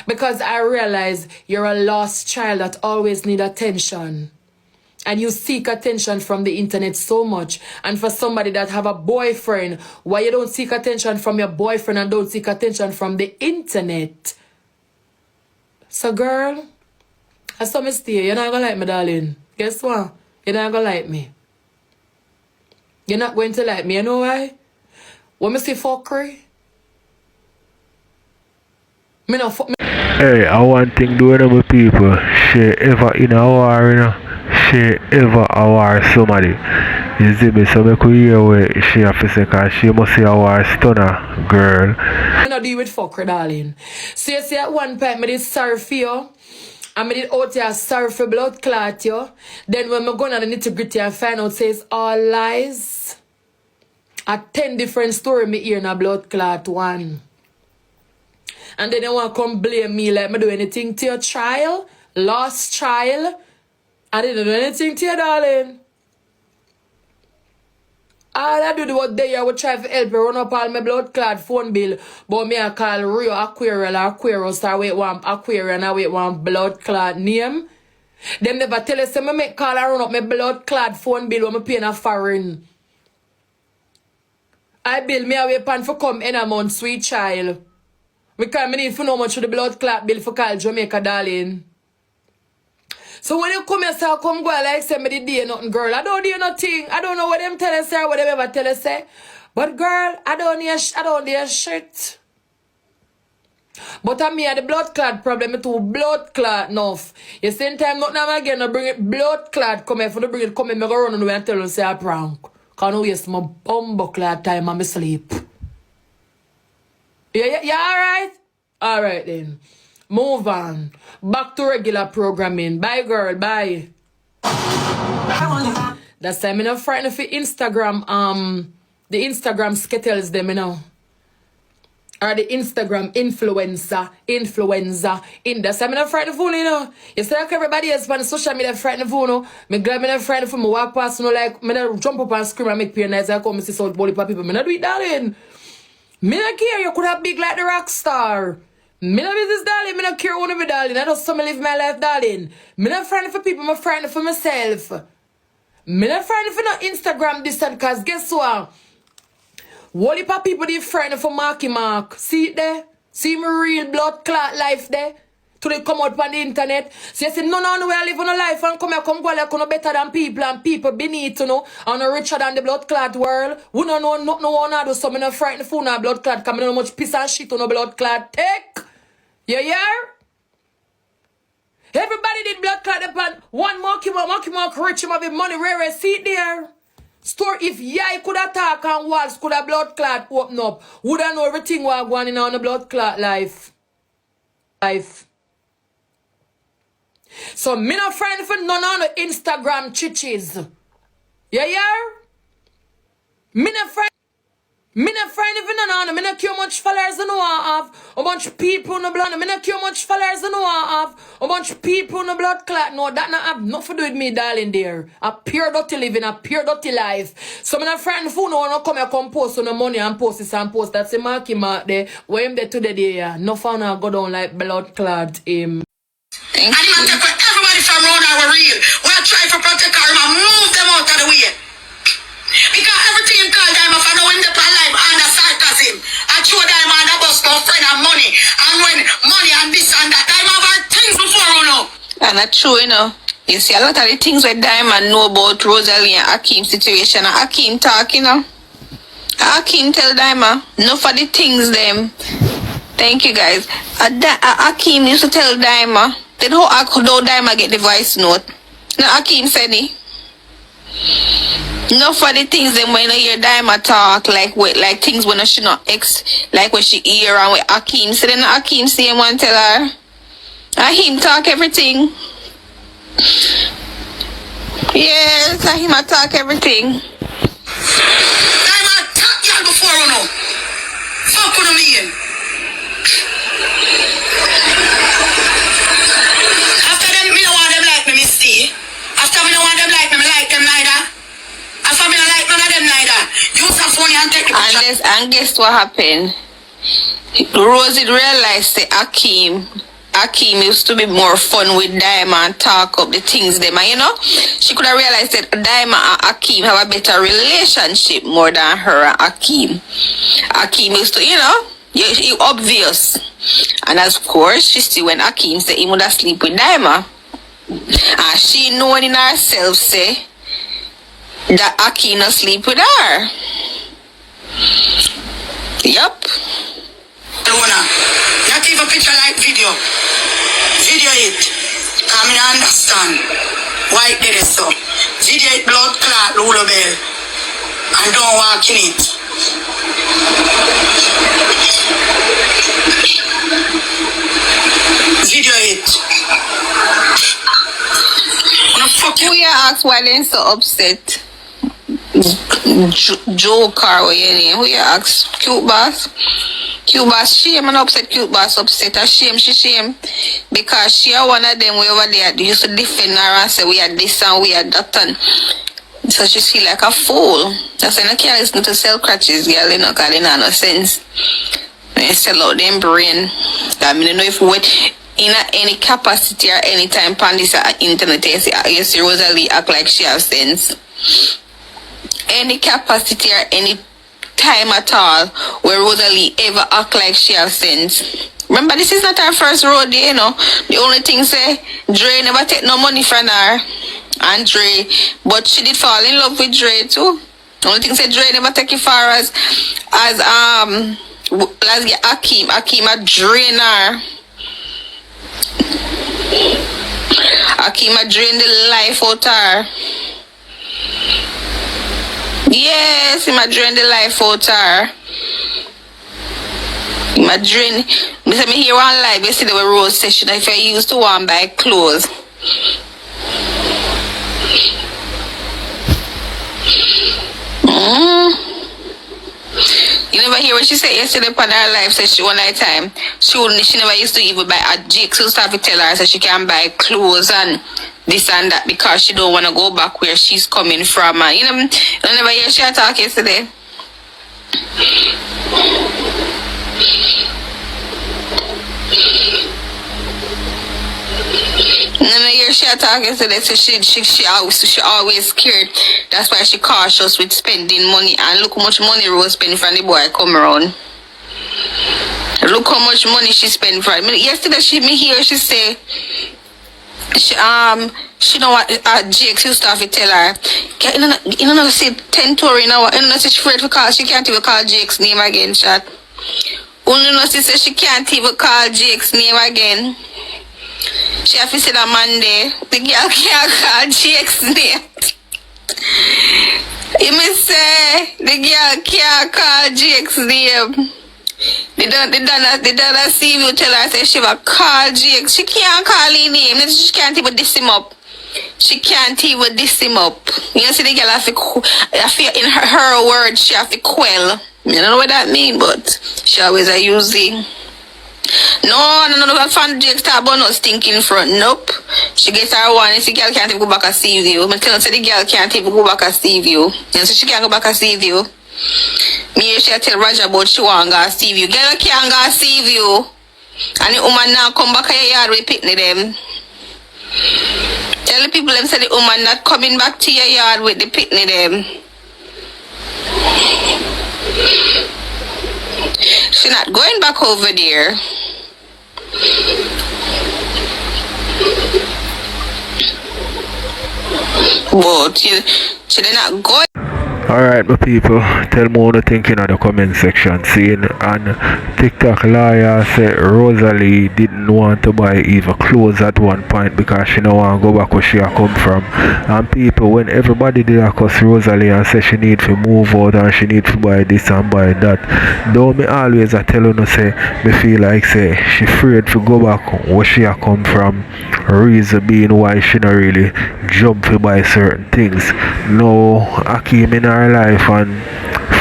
Because I realize you're a lost child that always need attention. And you seek attention from the internet so much. And for somebody that have a boyfriend, why you don't seek attention from your boyfriend and don't seek attention from the internet? So girl, I saw me stay. You're not gonna like me, darling. Guess what? You're not gonna like me. You're not going to like me. You know why? When me see fuckery, me no fuck me. Hey, I want thing doing with people. She ever in a war, you know. She ever a war somebody. You see me, so me could hear where she have to say, cause she must see a war stunner, girl. I don't deal with fuckery, darling. So you see at one point, me did sorry for you. And me did out here sorry for blood clot you. Then when me go on the nitty-gritty and find out say it's all lies. A 10 different story me hear in a blood clot one. And then you want to come blame me like me do anything to your child. Lost child. I didn't do anything to you, darling. All I do was there, I would try to help you run up all my blood clot phone bill. But me I call Rio Aquarial or Aquarius or wait one Aquarian or wait one blood clot name. Them never tell us, say, me make call and run up my blood clad phone bill when me paying a foreign. I bill me away pan for come in a month, sweet child. Because me need for know much for the blood clot bill for call Jamaica, darling. So when you come here, say, come go like say me the day nothing, girl. I don't do nothing. I don't know what them tell us or what them ever tell us say. But girl, I don't hear shit. But I me had the blood clot problem, me too blood clot enough. You same time nothing again, I bring it blood clot come here, for the bring it come here, me go run away and tell you say I prank. Cause I waste my bumbuckler time and me sleep. Yeah, alright? Alright then. Move on. Back to regular programming. Bye girl, bye. That's time I'm not frightened for Instagram, the Instagram skittles them, you know. Or the Instagram influencer. That's I'm not frightened for, you know. You see like everybody else on social media frightened for, you know. Me glad me not frightened for me walk past, you know, like me not jump up and scream and make nice and come and see South Body people. Me not do it, darling. Me not care, you could have big like the rock star. Me not business, darling. Me not care one of me, darling. I just so me live my life, darling. Me not frightened for people, me frightened for myself. Me not frightened for no Instagram distant, cause guess what? What if people they frightened for Marky Mark? See it there? See my real blood clot life there? To they come out on the internet. So you say, no, we live on a life and come go like no better than people and people beneath, you know, and no richer than the blood clot world. We don't know nothing one do, so me not frightened for no blood clot, cause me don't know much piss and shit on no blood clot. Take! You hear? Everybody did blood clot upon one Marky Mark rich him of his money, rare see it there. Store if I could attack and walls could have blood clot open up. Would I know everything was going in on the blood clot life? So me not friend for none on the Instagram chichis. Yeah, yeah? Me not friend for none on. Me not care much followers I know I have. A bunch of people in the blood. Me not care much followers I know I have. A bunch of people in the blood clot. No, that not have nothing to do with me, darling, there. A pure dirty living, a pure dirty life. So me not friend for no come here come post on the money and post this and post. That's a Marky Mark there. Where him there today there, yeah. No fun go down like blood clot him. And man take everybody from around our real. We'll try to protect her and move them out of the way. Because everything called them if I know him the life and a sarcasm. I show them and a bus no friend and money. And when money and this and that, time have our things before you know. And that's true, you know. You see a lot of the things where Diamond know about Rosalie and Akeem situation. And Akeem talk, you know. Akeem tell Diamond, enough of the things them. Thank you guys. Akeem used to tell Diamond, then how Diamond get the voice note. Now Akeem said it. No for the things them when you hear Diamond talk like things when she not like when she hear and with Akeem. So then Akeem say him one tell her. And him talk everything. Yes, and him talk everything. Diamond talk y'all before you know. Fuck with me. After them, me don't want them like me stay. After me don't want them like me like them neither. After me don't like none of them neither. Use a phone and take the picture. And guess what happened? Rosie realized that Akeem used to be more fun with Diamond, talk up the things them, and you know, she could have realized that Diamond and Akeem have a better relationship more than her and Akeem. Akeem used to, you know, you obvious. And of course, she see when Akeem said he would have sleep with Diamond. And she knowing in herself say that Akeem not sleep with her. Yup. You take a picture like video. Video it. I mean, I understand why it did it so. Video it blood clot, Lula Bell. And don't walk in it. Video it. Who you ask why they so upset? Joker or your name? Who you ask? Cute boss? Cute boss shame and upset. Cute boss upset. A shame, she shame. Because she are one of them way over there used to defend her and say we are this and we are that and so she feel like a fool. That's why I can't listen to sell crutches, girl, you know, because they don't have no sense. They sell out them brain. I mean, you know, if in any capacity or any time on this internet, you see Rosalie act like she have sense. Any capacity or any time at all where Rosalie ever act like she have sense. Remember, this is not her first rodeo, you know. The only thing say, Dre never take no money from her. And Dre, but she did fall in love with Dre too. The only thing say Dre never take it far as Akeem. Akeem a drain her. Akeem a drain the life out her. Yes, he a drain the life out her. He a drain. Me hear one live yesterday with Rose session. If I used to want buy clothes. You never hear what she said yesterday on her live session one night time. She never used to even buy a jig, so start to tell her so she can buy clothes and this and that because she don't want to go back where she's coming from. And you never hear she talk yesterday. Never hear she talk yesterday, so she always scared. That's why she cautious with spending money. And look how much money Rose spend from the boy come around. Look how much money she spend for him. Yesterday she say she know what Jake used to have to tell her. You know see 10 tour in hour. You know she afraid to call. She can't even call Jake's name again, chat. Only know she say she can't even call Jake's name again. She have to say that Monday. The girl can't call Jake's name. You may say the girl can't call Jake's name. They done see you tell her say she will call Jake. She can't call his name. She can't even diss him up. She can't even diss him up. You see the girl have to, in her words, she have to quell. You don't know what that mean, but she always a using. No, fan Jake talk about no stinking front. Nope. She gets her one and the girl can't even go back and see you. I tell her the girl can't even go back and see you. And so she can't go back and see you. Me she tell Roger about she want to see you. Girl can't go see you. And the woman now come back to your yard with picnic them. Tell the people them say the woman not coming back to your yard with the picnic them. She not going back over there. But she did not go. Alright, my people, tell me what you think in the comment section. Seeing and TikTok liar said Rosalie didn't want to buy even clothes at one point because she don't want to go back where she come from. And people, when everybody did accuse Rosalie and say she need to move out and she need to buy this and buy that, though me always I tell her say me feel like say she afraid to go back where she come from. Reason being why she not really jump to buy certain things. No, Akeem in her life and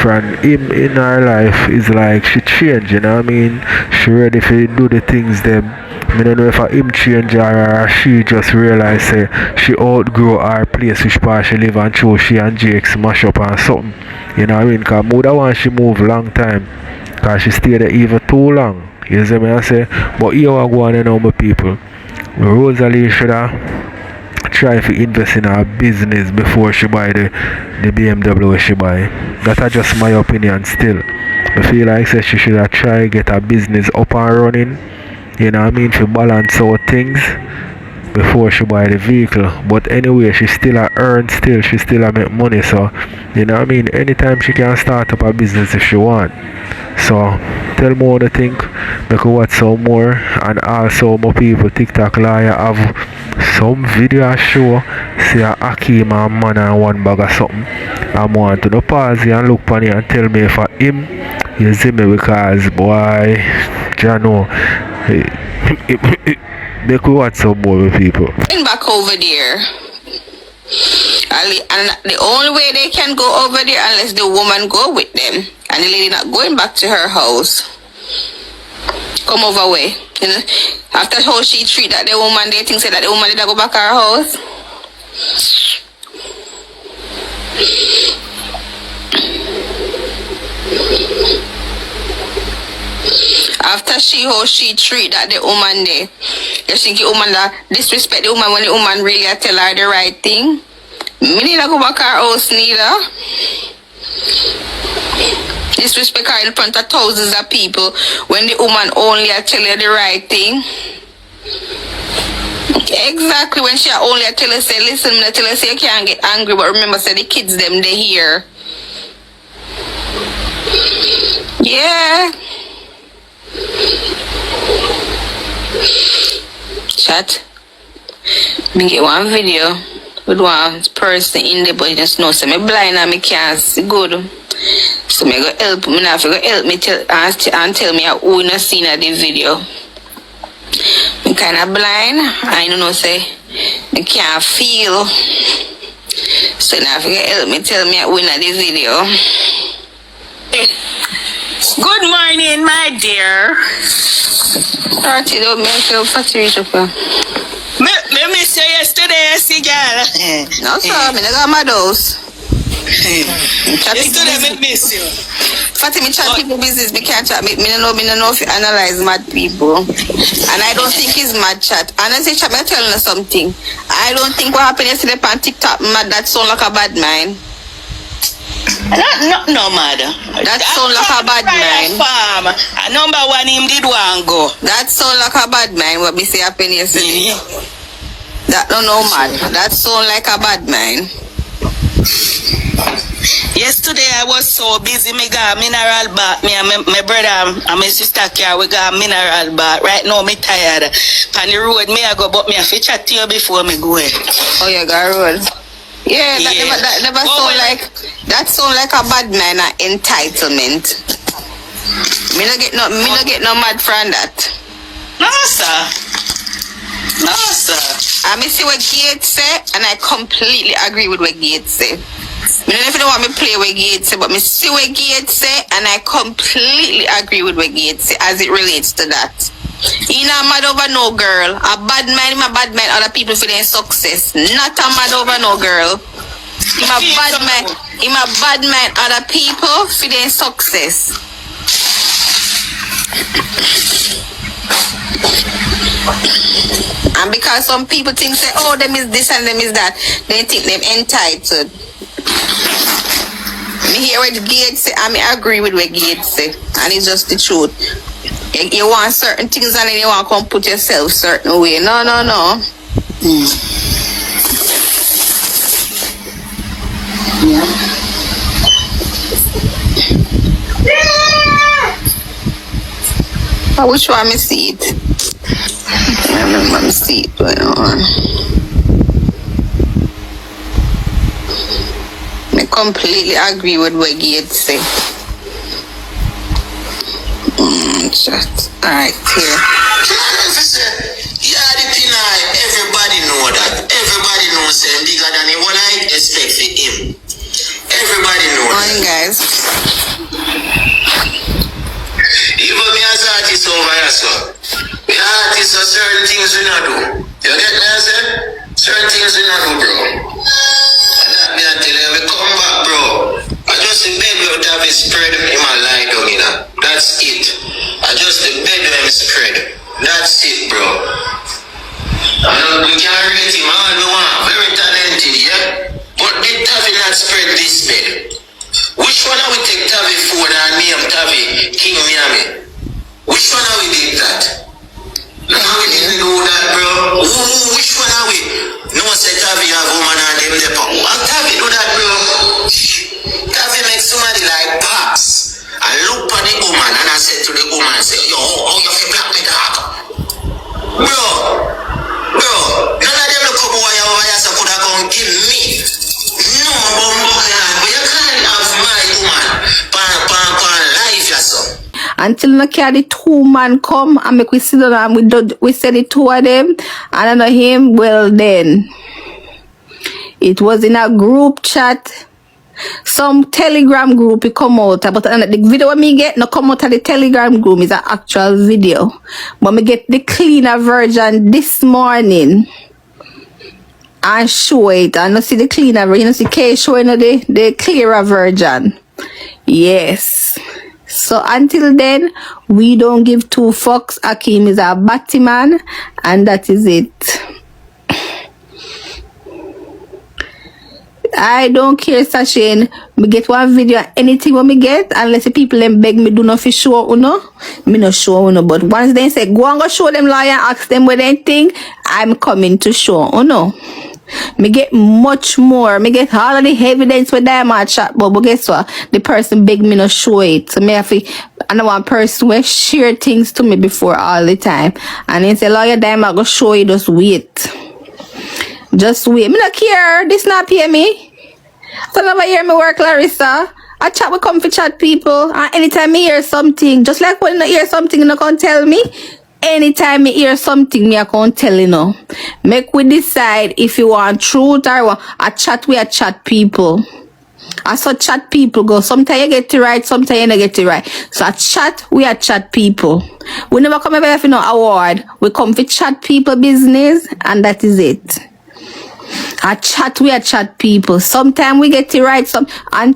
from him in her life is like she changed, you know what I mean? She ready to do the things them. I don't know if him change her or she just realize say she outgrow her place which part she live and chose she and Jake smash up and something. You know what I mean? Because I want she move long time because she stayed there even too long. You see me I say? But here I go on and know my people. Rosalie should have try to invest in her business before she buy the BMW she buy. That's just my opinion still. I feel like say she should have try get her business up and running. You know what I mean? To balance out things before she buy the vehicle. But anyway, she still a earn still. She still a make money. So, you know what I mean? Anytime she can start up a business if she want. So, tell me what you think. Make watch some more. And also, my people, TikTok liar have some video show. See a Akeem and man and one bag of something. I want to the pause and look on it and tell me if I him. You see me because, boy, Jano. They could watch some more people. Back over there. And the only way they can go over there unless the woman go with them. And the lady not going back to her house. Come over way. You know, after how she treat that the woman, they think say that the woman did not go back to her house. After how she treat that the woman there. You think the woman that disrespect the woman when the woman really tell her the right thing? Me need to go back her house neither. Disrespect her in front of thousands of people when the woman only tell you the right thing. Exactly, when she only tell her say, listen, I tell her say you can't get angry, but remember say the kids them they hear. Yeah. Chat. Me get one video with one person in the but you just know so me blind and me can't see good. So me go help me now go help me and tell me who not seen the video. Me kinda blind, I don't know say me can't feel. So now if you help me tell me who not the video. Good morning, my dear. Party don't make you fatty up. Me miss you yesterday, see girl. No sir, me got my dose. Yesterday me miss you. Fatty, me chat people business, me can't chat. Me no know if you analyze mad people. And I don't think it's mad chat. And I say chat, me telling you something. I don't think what happened yesterday on TikTok, mad, that sound like a bad mind. No matter. That sound like a bad mind. Farm. Number one him did one go. That sound like a bad mind, what me say happened yesterday. That no mad. That sound like a bad mind. Yesterday I was so busy, me got mineral bath. Me and my brother and my sister care, we got mineral bath. Right now me tired. On the road me I go, but me have to chat to you before me go. Oh, you got road. Yeah, that never sound like that sound like a bad man entitlement. Me no get no mad from that. No sir. I see what Gates say, and I completely agree with what Gates say. Me don't know if you want me play with Gates say, but me see what Gates say, and I completely agree with what Gates say as it relates to that. He not mad over no girl. A bad man, him a bad man, other people for their success. Not a mad over no girl. Him a bad man, other people for their success. And because some people think say, oh, them is this and them is that, they think them entitled. Me hear what Gates say, and me agree with what Gates say, and it's just the truth. You want certain things and then you want to come put yourself certain way. No. Which one me see it? I remember me see it going on. I completely agree with what Gates say. Just alright, clear. Yeah, the thing everybody know that. Everybody knows him bigger than what I expect for him. Everybody knows. Morning, guys. Even me as artist over here, so we artists are certain things we not do. You get me, I say? Certain things we not do, bro. And that me I tell you, we come back, bro. I just the bed will have a spread in my lie down, you know. That's it. I just the bed will spread. That's it, bro. We can rate him all we want. Very talented, yeah? But the Tavi not spread this bed. Which one are we take Tavi for and me and Tavi King Miami? Which one are we did that? No, we didn't do that, bro. Which one are we? No one said Tavi have woman and them there. Tavi do that, bro. Tavi make somebody like Pops. I look at the woman and I said to the woman, say, yo, how you feel black me dog? Bro, none of them look up over here so could have gone kill me. No, but you can't have my woman. Pan life, yourself. Until no care the two man come and make we sit down and we said the two of them and I know him, well then. It was in a group chat. Some Telegram group it come out, but the video me get no come out of the Telegram group is an actual video. But me get the cleaner version this morning and show it. And you see the cleaner version, you see K showing the clearer version. Yes. So until then, we don't give two fucks. Akeem is a batty man, and that is it. I don't care, Sashin. Me get one video, anything what me get, unless the people them beg me do not for sure, me no show, But once they say, go and go show them lawyer, ask them what they think, I'm coming to show, Me get much more. Me get all of the evidence with them at chat, but guess what? The person beg me no show it. So me have to, I know one person will share things to me before all the time. And then say, lawyer, them I go show you, just wait. Just wait. Me not care. This not pay me. So never hear me work, Larissa. I chat with come for chat people. And anytime me hear something, just like when I hear something, you can't tell me. Anytime me hear something, me I can't tell you. Make we decide if you want truth or want a chat. We a chat people. I saw chat people go. Sometimes you get it right, sometimes you don't get it right. So a chat, we a chat people. We never come over for no award. We come for chat people business, and that is it. A chat, we a chat people. Sometimes we get it right,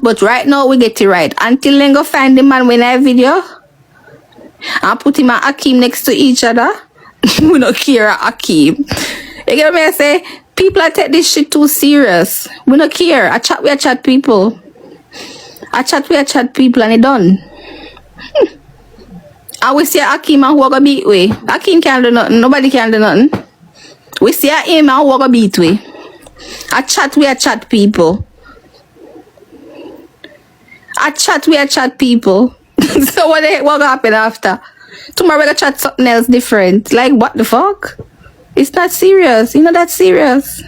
but right now we get it right. Until then go find the man when I video and put him and Akeem next to each other. We don't care Akeem. You get me? I say people are take this shit too serious. We don't care. A chat, we a chat people. A chat, we a chat people, and it done. And we see Akeem and who are gonna beat we. Akeem can't do nothing. Nobody can do nothing. We see him and who are gonna beat we. A chat, we a chat people. A chat, we a chat people. So what the heck what happen after? Tomorrow we're gonna chat something else different. Like what the fuck? It's not serious. You know that serious.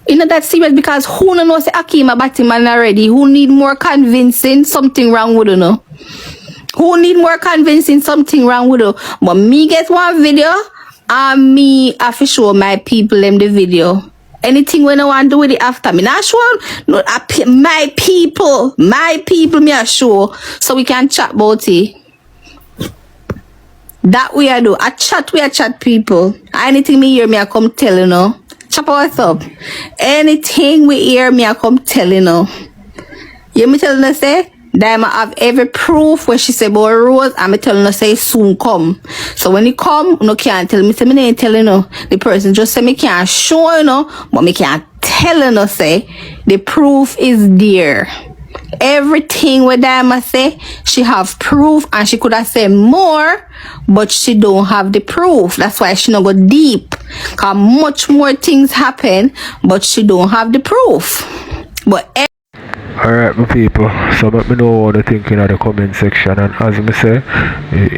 You know that serious because who no know say Akeem a batty man already? Who need more convincing something wrong with you know? Who need more convincing something wrong with you? But me get one video and me have to show my people them the video. Anything when I want to do with it after me. Not sure. No, my people me a show so we can chat about it. That we a do. A chat we a chat people. Anything me hear me I come tell you know. Chop what's up. Anything we hear me I come tell you know. You me telling her say Diamond have every proof when she say about Rose, and me telling her say soon come. So when he come, no can't tell me say me ain't telling no. The person just say me can't show you know, but me can't tell you no say the proof is there. Everything with Diamond say, she have proof and she could have said more, but she don't have the proof. That's why she not go deep. Cause much more things happen, but she don't have the proof. But alright my people, so let me know what you think in the comment section. And as I say,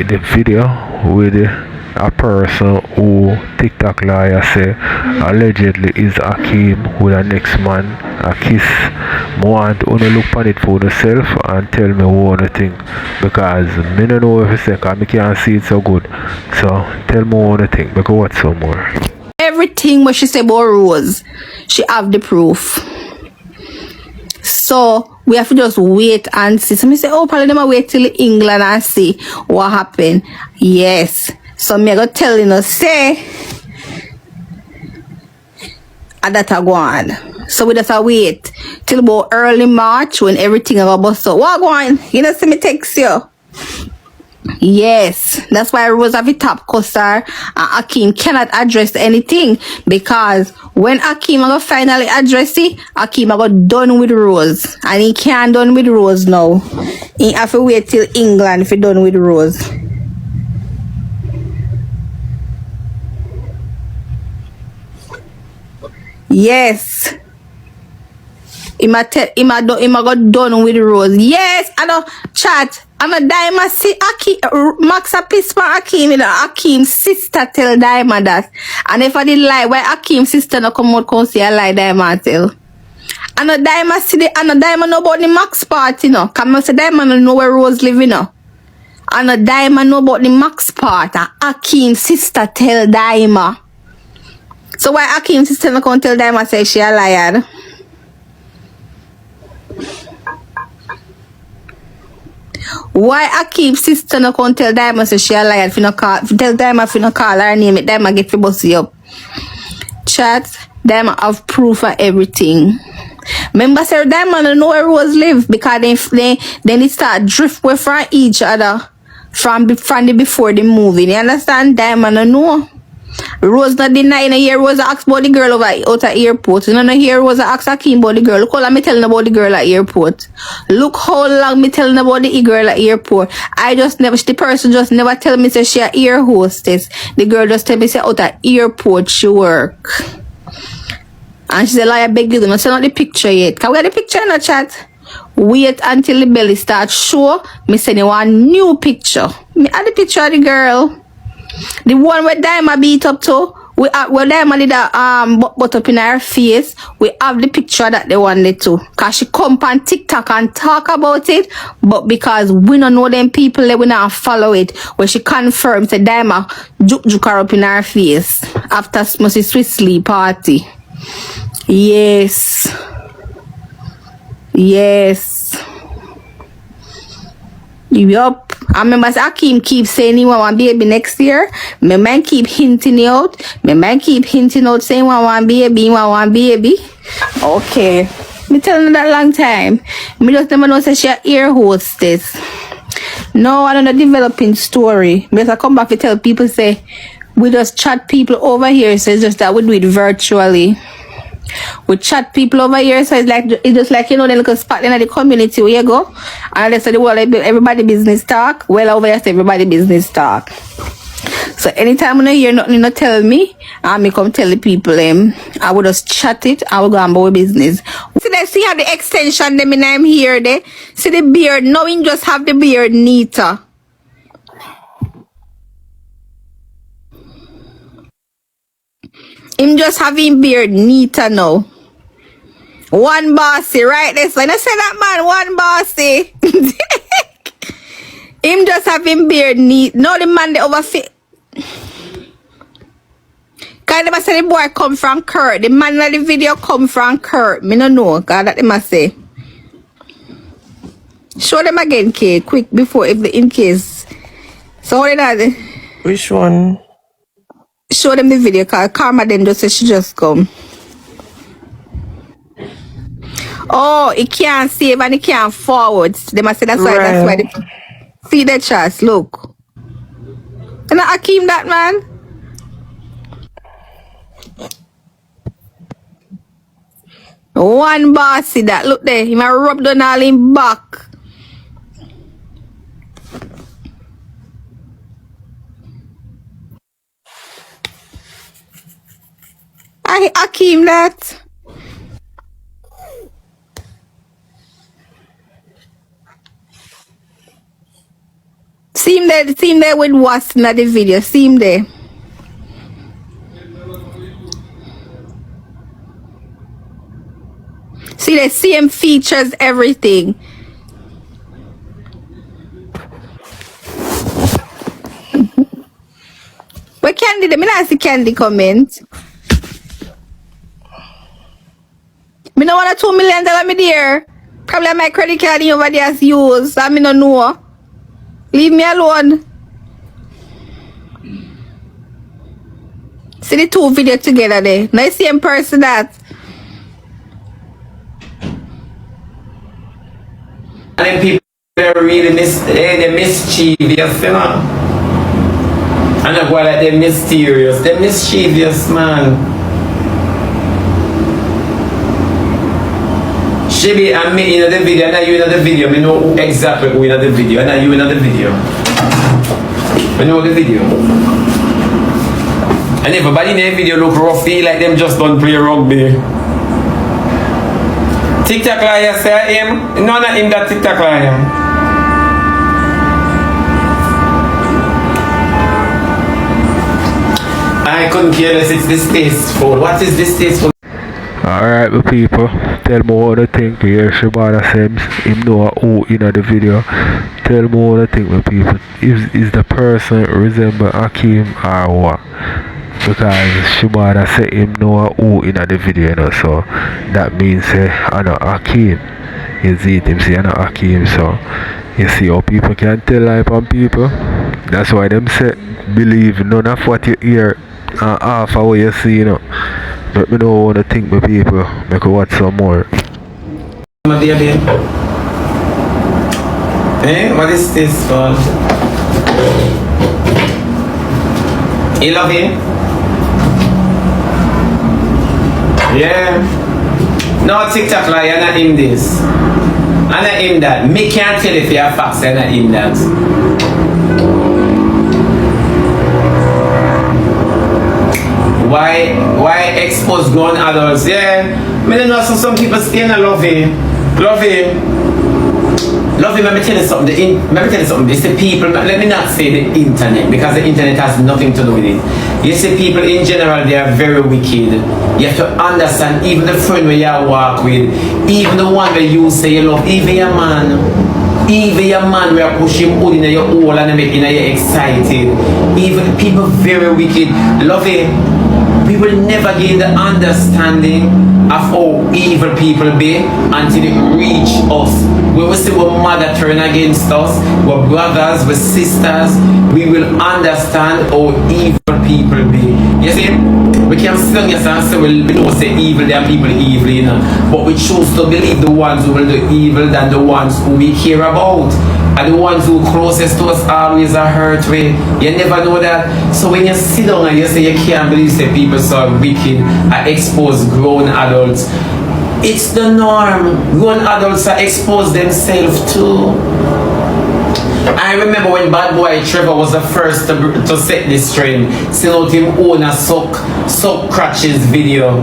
the video with a person who TikTok lawyer say allegedly is Akeem with the next man a kiss. I want to look on it for yourself and tell me what you think, because I don't know if you say because I can't see it so good. So tell me what you think, because what's some more. Everything what she say about Rose, she have the proof. So we have to just wait and see. So me say, oh, probably them a wait till England and see what happen. Yes. So me go tell you, say that I go on. So we just a wait till about early March when everything go bust up. What go on? You know, see me text you. Yes, that's why Rose have a top cusser and Akeem cannot address anything, because when Akeem go finally address it, Akeem go done with Rose, and he can't done with Rose now. He have to wait till England if he done with Rose. Yes. He ma go done with Rose. Yes, I know chat. I'm a Diamond see Akeem Max a piss for Akeem, you know. Akeem's sister tell Diamond that. And if I did lie, why Akeem's sister no come out come see a lie Diamond tell? And a Diamond see the and a Diamond know about the Max part, you know. Come say Diamond don't know where Rose live, you know. And a Diamond know about the Max part, and Akeem's sister tell Diamond. So why Akeem's sister no come tell Diamond say she a liar? Why Akeem's sister no come tell Diamond say she a liar? If you no call, if you tell Diamond if you no call her name, it Diamond get to bust you up. Chat, Diamond have proof of everything. Remember, Sir Diamond don't know where Rose live because then they start drift away from each other from the before the movie. You understand? Diamond don't know. Rose not denying a year Rose asked about the girl over out at airport. You know here Rose asked Akeem about the girl. Look how long me telling about the girl at airport. Look how long me telling about the girl at airport. The person just never tell me say she a air hostess. The girl just tell me say out at airport she work. And she said, "I beg you, don't send out the picture yet. Can we get the picture in the chat? Wait until the belly starts show. Me send you one new picture. Me add the picture of the girl. The one where Diamond beat up to, where Diamond did a butt up in her face, we have the picture that they wanted to. Cause she come on TikTok and talk about it, but because we don't know them people, they will not follow it. Where she confirmed that Diamond juke her up in her face after Smushy Swiss Sleep party. Yes. Yes. Yup. I remember Akeem keep saying he want baby next year. My man keep hinting it out. Saying he want baby. Okay. Me telling her that long time. Me just never know say she a air hostess. No, I don't know developing story. Me just come back to tell people say we just chat people over here, so it's just that we do it virtually. We chat people over here, so it's just like you know the little spot in the community where you go and they say the world everybody business talk. Well over here say everybody business talk. So anytime when I hear nothing, you know, tell me and me come tell the people I would just chat it and we go on about business. See how the extension them in I'm here there. See the beard, now we just have the beard neater. Him just having beard neater now. One bossy, right? This one. I say that man, one bossy. Him just having beard neat. No, the man they overfit. Cause they must say the boy come from Kurt. The man in the video come from Kurt. Me no know. Cause that they must say. Show them again, Kate, quick before if the in case. So what did I? Which one? Show them the video cause Karma then just say she just come. Oh, it can't save and it can't forward. They must say that's why they see that chance. Look. You know Akeem that man? One bossy that. Look there. He might rub down all in back. Akeem that. See him there with what's in the video. See him there. See the same features, everything. But Candy, the I see Candy comment. Me no want a $2 million me there. Probably my credit card over there as used. I me no know. Leave me alone. See the two videos together there. Now you see in person that. And then people are really they're mischievous, you know. And I go like they're mysterious. They're mischievous, man. Shibi and me in the video, and you in the video. We know exactly who in the video, and you in the video. We know the video. And everybody in the video look roughy like them just don't play rugby. TikTok liar say him. No, not in that TikTok liar. I couldn't care less, it's distasteful. What is distasteful? Alright, my people, tell me what you think here. Shibana says him know who in the video. Tell me what you think, my people. Is the person resemble Akeem or what? Because Shibana said him know who in the video, you know, so that means I know Akeem. You see it, him say I know Akeem, so you see how people can tell life on people. That's why them say believe none of what you hear and half of what you see, you know. Let me know what you think, my people. Make you watch some more. my baby. Eh? What is this for? You love him? Yeah. No TikTok lie, you're not him this. I'm not him that. Me can't tell if you're facts, you're not him that. Why expose grown adults? Yeah. I don't know, so some people still not love him. Love him. Love him, let me tell you something. Let me tell you something. You see people, let me not say the internet, because the internet has nothing to do with it. You see people in general, they are very wicked. You have to understand, even the friend where you walk with, even the one where you say you love, even your man where you push him out in your hole and making you excited. Even people very wicked. Love him. We will never gain the understanding of how evil people be until it reach us. We will see what mother turn against us, what brothers, what sisters, we will understand how evil people be. You see, we can still yes and say, well, we don't say evil, there are people evil, you know, but we choose to believe the ones who will do evil than the ones who we care about. And the ones who closest to us always are hurt with. You never know that. So when you sit down and you say you can't believe say people so wicked are exposed grown adults, it's the norm. Grown adults are exposed themselves too. I remember when Bad Boy Trevor was the first to set this trend, seeing out him own a suck crutches video.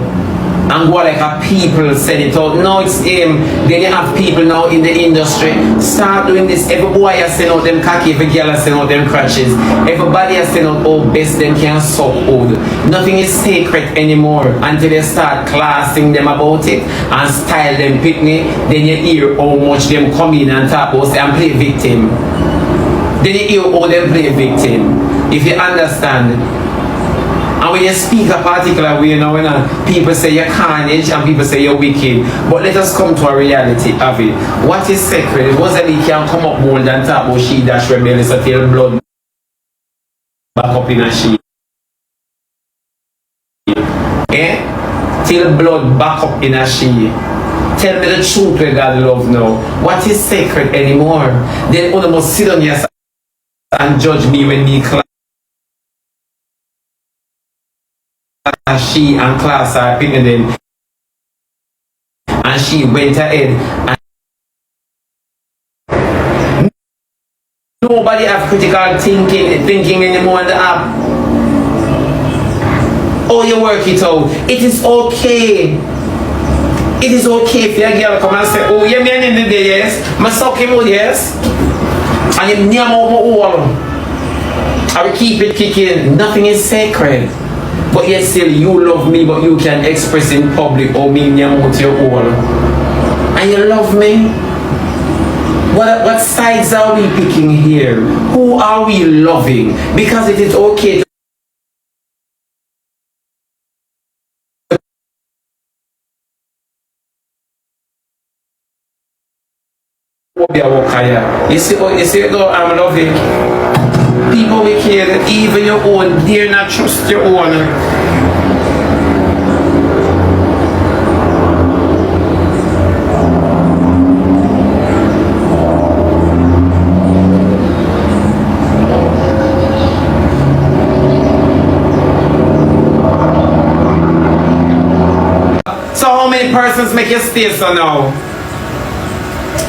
And go like a people said it out. No, it's him. Then you have people now in the industry. Start doing this. Every boy has sent out them khaki, every girl has sent out them crutches. Everybody has sent out how best them can suck old. Nothing is sacred anymore until you start classing them about it and style them picnic. Then you hear how much them come in and talk about and play victim. Then you hear how them play victim. If you understand. And when you speak a particular way, you know, when people say you're carnage and people say you're wicked. But let us come to a reality of it. What is sacred? It wasn't he can come up bold and talk about she dash rebellious until blood back up in a she. Eh? Till blood back up in a she. Tell me the truth where God love now. What is sacred anymore? Then one must sit on your side and judge me when me class. She and class are picking them, and she went ahead and nobody have critical thinking anymore on the app. Oh, you work it out. It is okay. It is okay if your girl come and say, oh, you mean in the day, yes? I suck him out, yes? And you near my wall. I will keep it kicking. Nothing is sacred. But yet still you love me, but you can express in public or me out your all. And you love me? What sides are we picking here? Who are we loving? Because it is okay to you see, though I'm loving. People we care, even your own, dare not trust your own. So how many persons make you stay so now?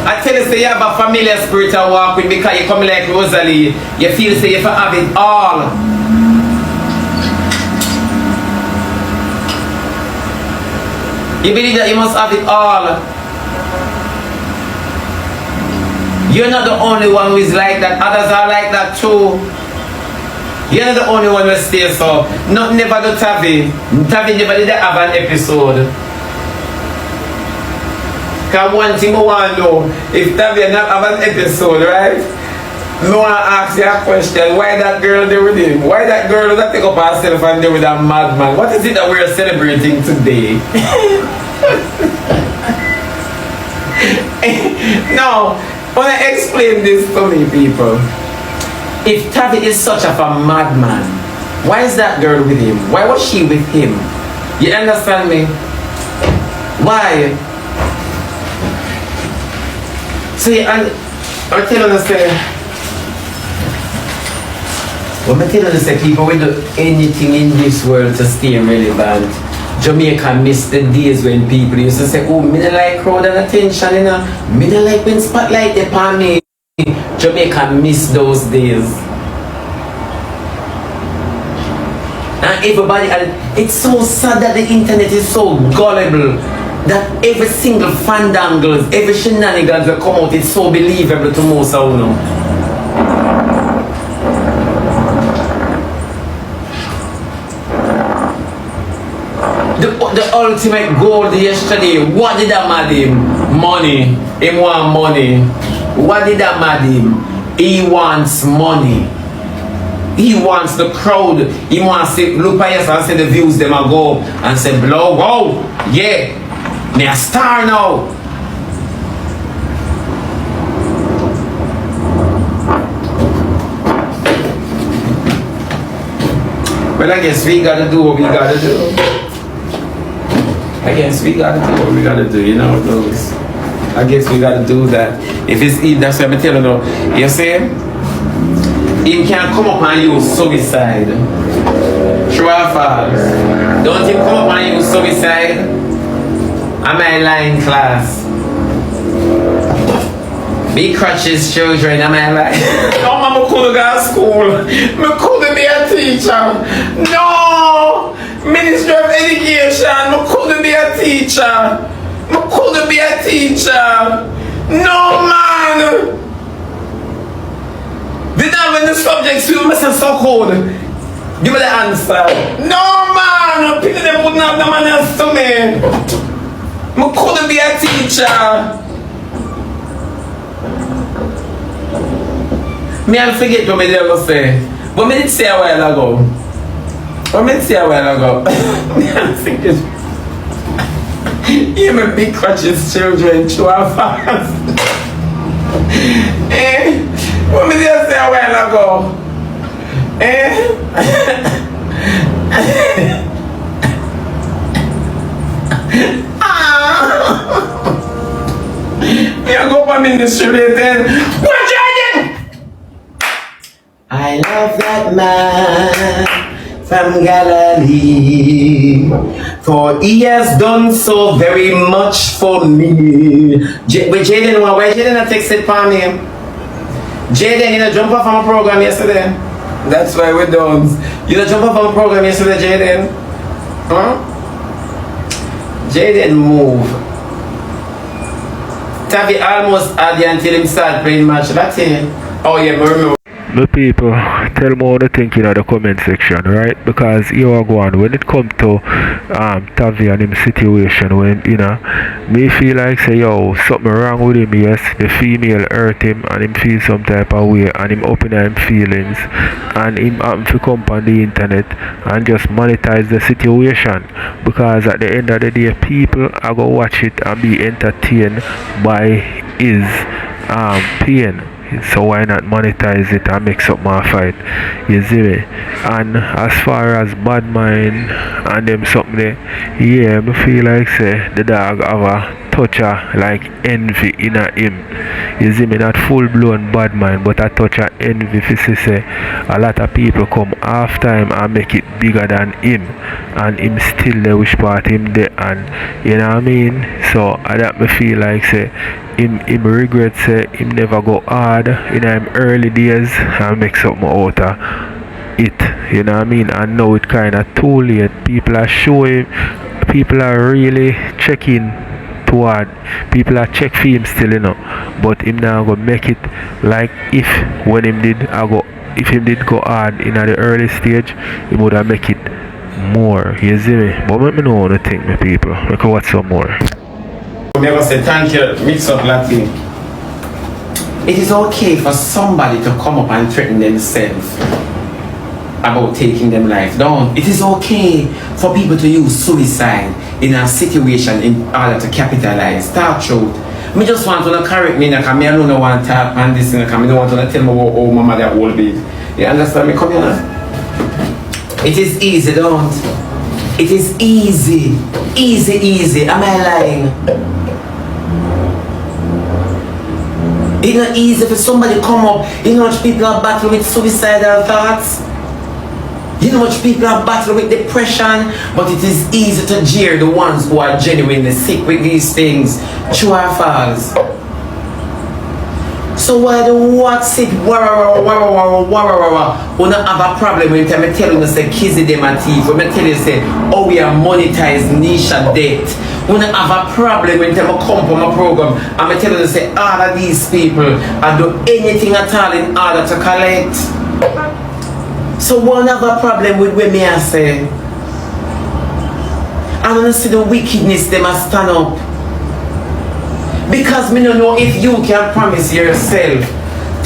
I tell you, say you have a familiar spirit to walk with because you come like Rosalie. You feel say you have it all. You believe that you must have it all. You're not the only one who is like that. Others are like that too. You're not the only one who stays so. Not never do Tavi. Tavi never did have an episode. Because one thing I want to know, if Tavi not have an episode, right? No one asks you a question, why that girl there with him? Why that girl that take up herself and there with a madman? What is it that we're celebrating today? No, I want to explain this to me, people. If Tavi is such of a madman, why is that girl with him? Why was she with him? You understand me? Why? So yeah, and I tell you say, when I tell you say people will do anything in this world to stay relevant. Jamaica miss the days when people used to say, oh, me don't like crowd and attention, you know. Me don't like when spotlight upon me. Jamaica miss those days. And everybody, and it's so sad that the internet is so gullible that every single fandangles, every shenanigans that come out, it's so believable to most of them. The ultimate goal yesterday, what did I mad him? Money. He want money. What did I mad him? He wants money. He wants the crowd. He wants to look at us and say the views them a go up and say blow, whoa, yeah, me a star now. Well, I guess we gotta do what we gotta do. I guess we gotta do what we gotta do, you know those. I guess we gotta do that. If it's that's what I'm telling you. You see? He can come up and use suicide. True or false? Don't him come up and use suicide? Am I lying, class? Be crutches children, am I lying? No, mama couldn't go to school. Me couldn't be a teacher. No! Ministry of Education, me couldn't be a teacher. Me couldn't be a teacher. No, man! Did that when the subjects you must have so cold? Give me the answer. No, man! People them wouldn't have the manners to me. Me couldn't be a teacher. Me I forget what me ever say. But me did say a while ago. What me did say a while ago? Me I forget. You my big crutches children, true or false? Eh? What me did say a while ago? Eh? Me I go for ministry later. What you doing? I love that man from Galilee, for he has done so very much for me. Where Jaden I texted for me? Jaden, you know, jump off from a program yesterday. That's why we're done. You know, jump off from a program yesterday, Jaden. Huh? Jaden move. Tavi almost had you until him start playing match. That's it. Oh yeah, remember. The people, tell me what you think in the comment section, right? Because you are going, when it comes to Tavi and him situation, when, you know, me feel like say, yo, something wrong with him, yes, the female hurt him and him feel some type of way and him open him feelings and him happen to come on the internet and just monetize the situation, because at the end of the day, people are going to watch it and be entertained by his pain. So why not monetize it and make something more fight? You see me? And as far as bad mind and them something there, yeah, I feel like say the dog have a touch of like envy in him. You see me? Not full blown bad mind, but a touch of envy. If you say a lot of people come after him and make it bigger than him, and him still there wish part him there, and you know what I mean? So that me feel like say him regret say him never go hard in him early days and make something out of it, you know what I mean? And now it kind of too late. People are showing, people are really checking toward, people are check for him still, you know, but him now go make it like if when him did if him did go hard in the early stage, he would have make it more, you see me? But let me know what you think, my people. We can watch some more. Never say thank you, mix up Latin. It is okay for somebody to come up and threaten themselves about taking them life down. It is okay for people to use suicide in a situation in order to capitalize. Talk truth. Me just want to correct me, because I don't want to talk and this, because I don't want to tell me oh my mother will be. You understand me? Come here now. It is easy, don't. It is easy. Easy. Am I lying? It's not easy for somebody come up. You know how much people are battling with suicidal thoughts? You know how much people are battling with depression? But it is easy to jeer the ones who are genuinely sick with these things. True or false? So why do what's it? Wanna have a problem when I tell you say kizzy them a thief. When I tell you say oh we are monetized Nisha debt. Wanna have a problem when I come from a program and I tell you say all of these people I do anything at all in order to collect. So one have a problem with what me I say. I don't see the wickedness they must stand up. Because me don't know if you can promise yourself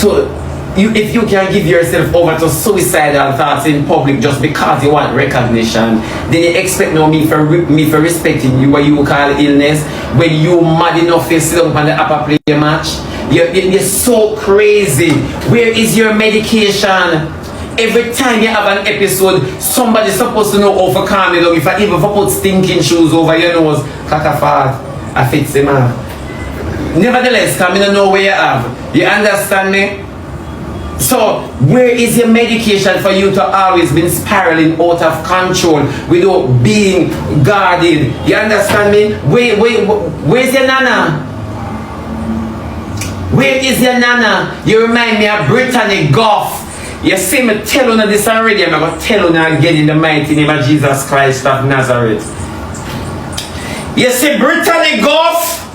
to if you can give yourself over to suicidal thoughts in public just because you want recognition, then you expect me for respecting you what you call illness when you mad enough to sit down on the upper play match. You're so crazy. Where is your medication? Every time you have an episode, somebody's supposed to know how to calm you down. If I even put stinking shoes over your nose, kakafat, I fix them up. Nevertheless, come in know where you have. You understand me? So, where is your medication for you to always be spiraling out of control without being guarded? You understand me? Where's your nana? Where is your nana? You remind me of Brittany Goff. You see me tell you this already, I'm going to tell you again in the mighty name of Jesus Christ of Nazareth. You see Brittany Goff?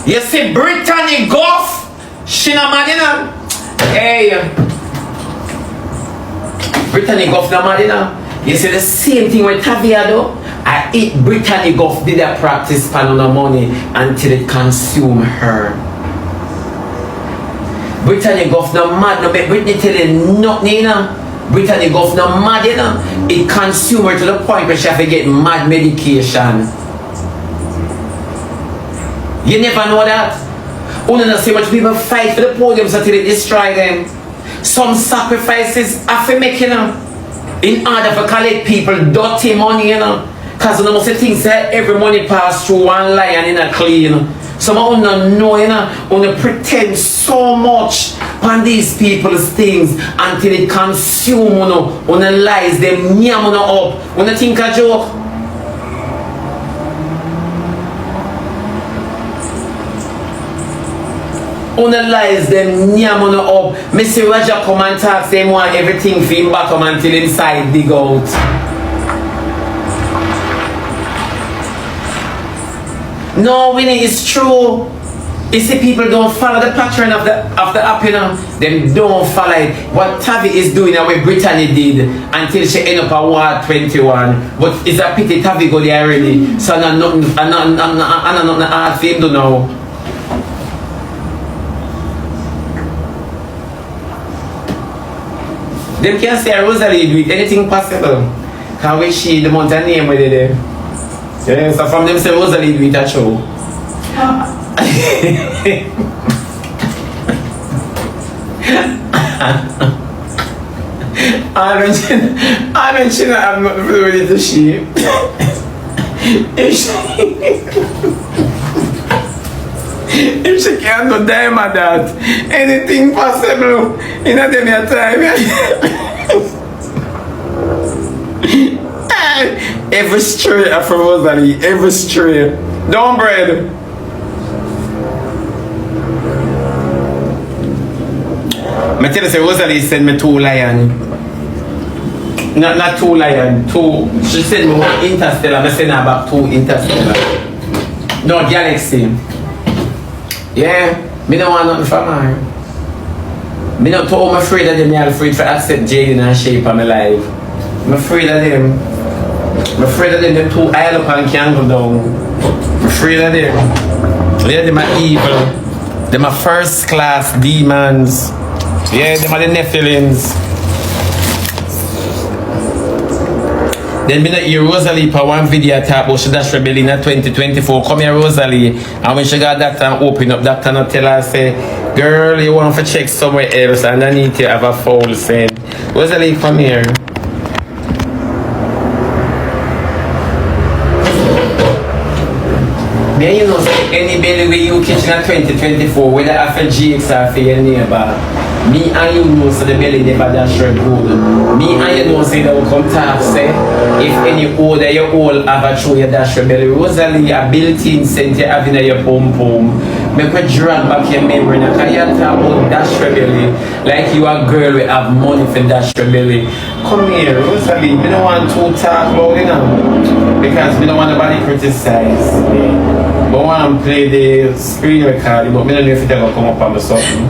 You see Brittany Goff? She not mad enough. Hey. Brittany Goff not mad enough. You see the same thing with Tavia though? I eat Brittany Goff did a practice pan on the money until it consumed her. Brittany Goff no mad, no make Britney tell you nothing, you know. Brittany Goff no mad, you know. It consumed her to the point where she have to get mad medication. You never know that. Only not so much people fight for the podiums until it destroy them. Some sacrifices have to make, you know, in order to collect people dirty money, you know. Because you know, most of the things that every money pass through one line in a clean. Some of them don't know, you know, want to pretend so much on these people's things until it consume, you know, on the lies, them nyam on up. When you think a joke. On the lies, them nyam on up. Mr. Roger come and talk, say want everything for him bottom until inside dig out. No, Winnie, it's true. You see, people don't follow the pattern of the app, you know. Them don't follow it. What Tavi is doing and what Brittany did until she end up at Ward 21. But it's a pity Tavi go there already. So I'm not hard for him to know. Them can say Rosalie do it, anything possible. Can we see the mountain name where they there? Yeah, so from them say Rosalie do it at show. I mentioned I'm not ready to sheep. If she can't do damn at that, anything possible in a day time. Every stray after Rosalie, every stray. Don't bread. I tell you, say Rosalie sent me 2 lions. Not 2 lions, 2. She sent me 1 interstellar, I send her back 2 interstellar. No, galaxy. Yeah, me don't want nothing from her. Me not too I'm afraid of them, I'm afraid to accept Jaden and shape of my life. I'm afraid of them. I'm afraid of them, they're too high up and can't go down. I'm afraid of them. Yeah, them are evil. Them are first class demons. Yeah, them are the Nephilims. Then me not hear Rosalie for one video talk about she dash rebellion in 2024. Come here, Rosalie. And when she got doctor and open up, doctor not tell her, say, girl, you want to check somewhere else and I need to have a foul said. Rosalie, come here. Man, you know, any belly way you catch much in 2024, whether I for GX or for your neighbor, me and you know so the belly never dash your good. Me and you know say that will come talk say if any older you all have a show your dash your belly. Rosalie, a built-in scent you have in your pom pom. Make me drag back your memory now. Can you talk about dash your belly like you a girl we have money for dash your belly? Come here, Rosalie. Me don't want to talk about it now because me don't want nobody criticize me. But I want to play the screen record, but me don't know if it ever come up on the something.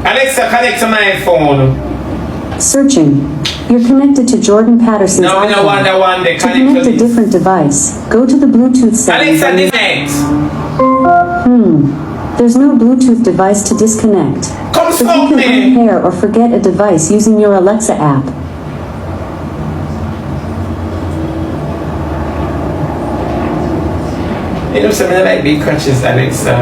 Alexa, connect to my phone. Searching. You're connected to Jordan Patterson's No, we don't want that one. They To connect a different device, go to the Bluetooth settings. Alexa, disconnect. There's no Bluetooth device to disconnect. Come So stop you can me. unpair or forget a device using your Alexa app. You know something like big crutches, Alexa.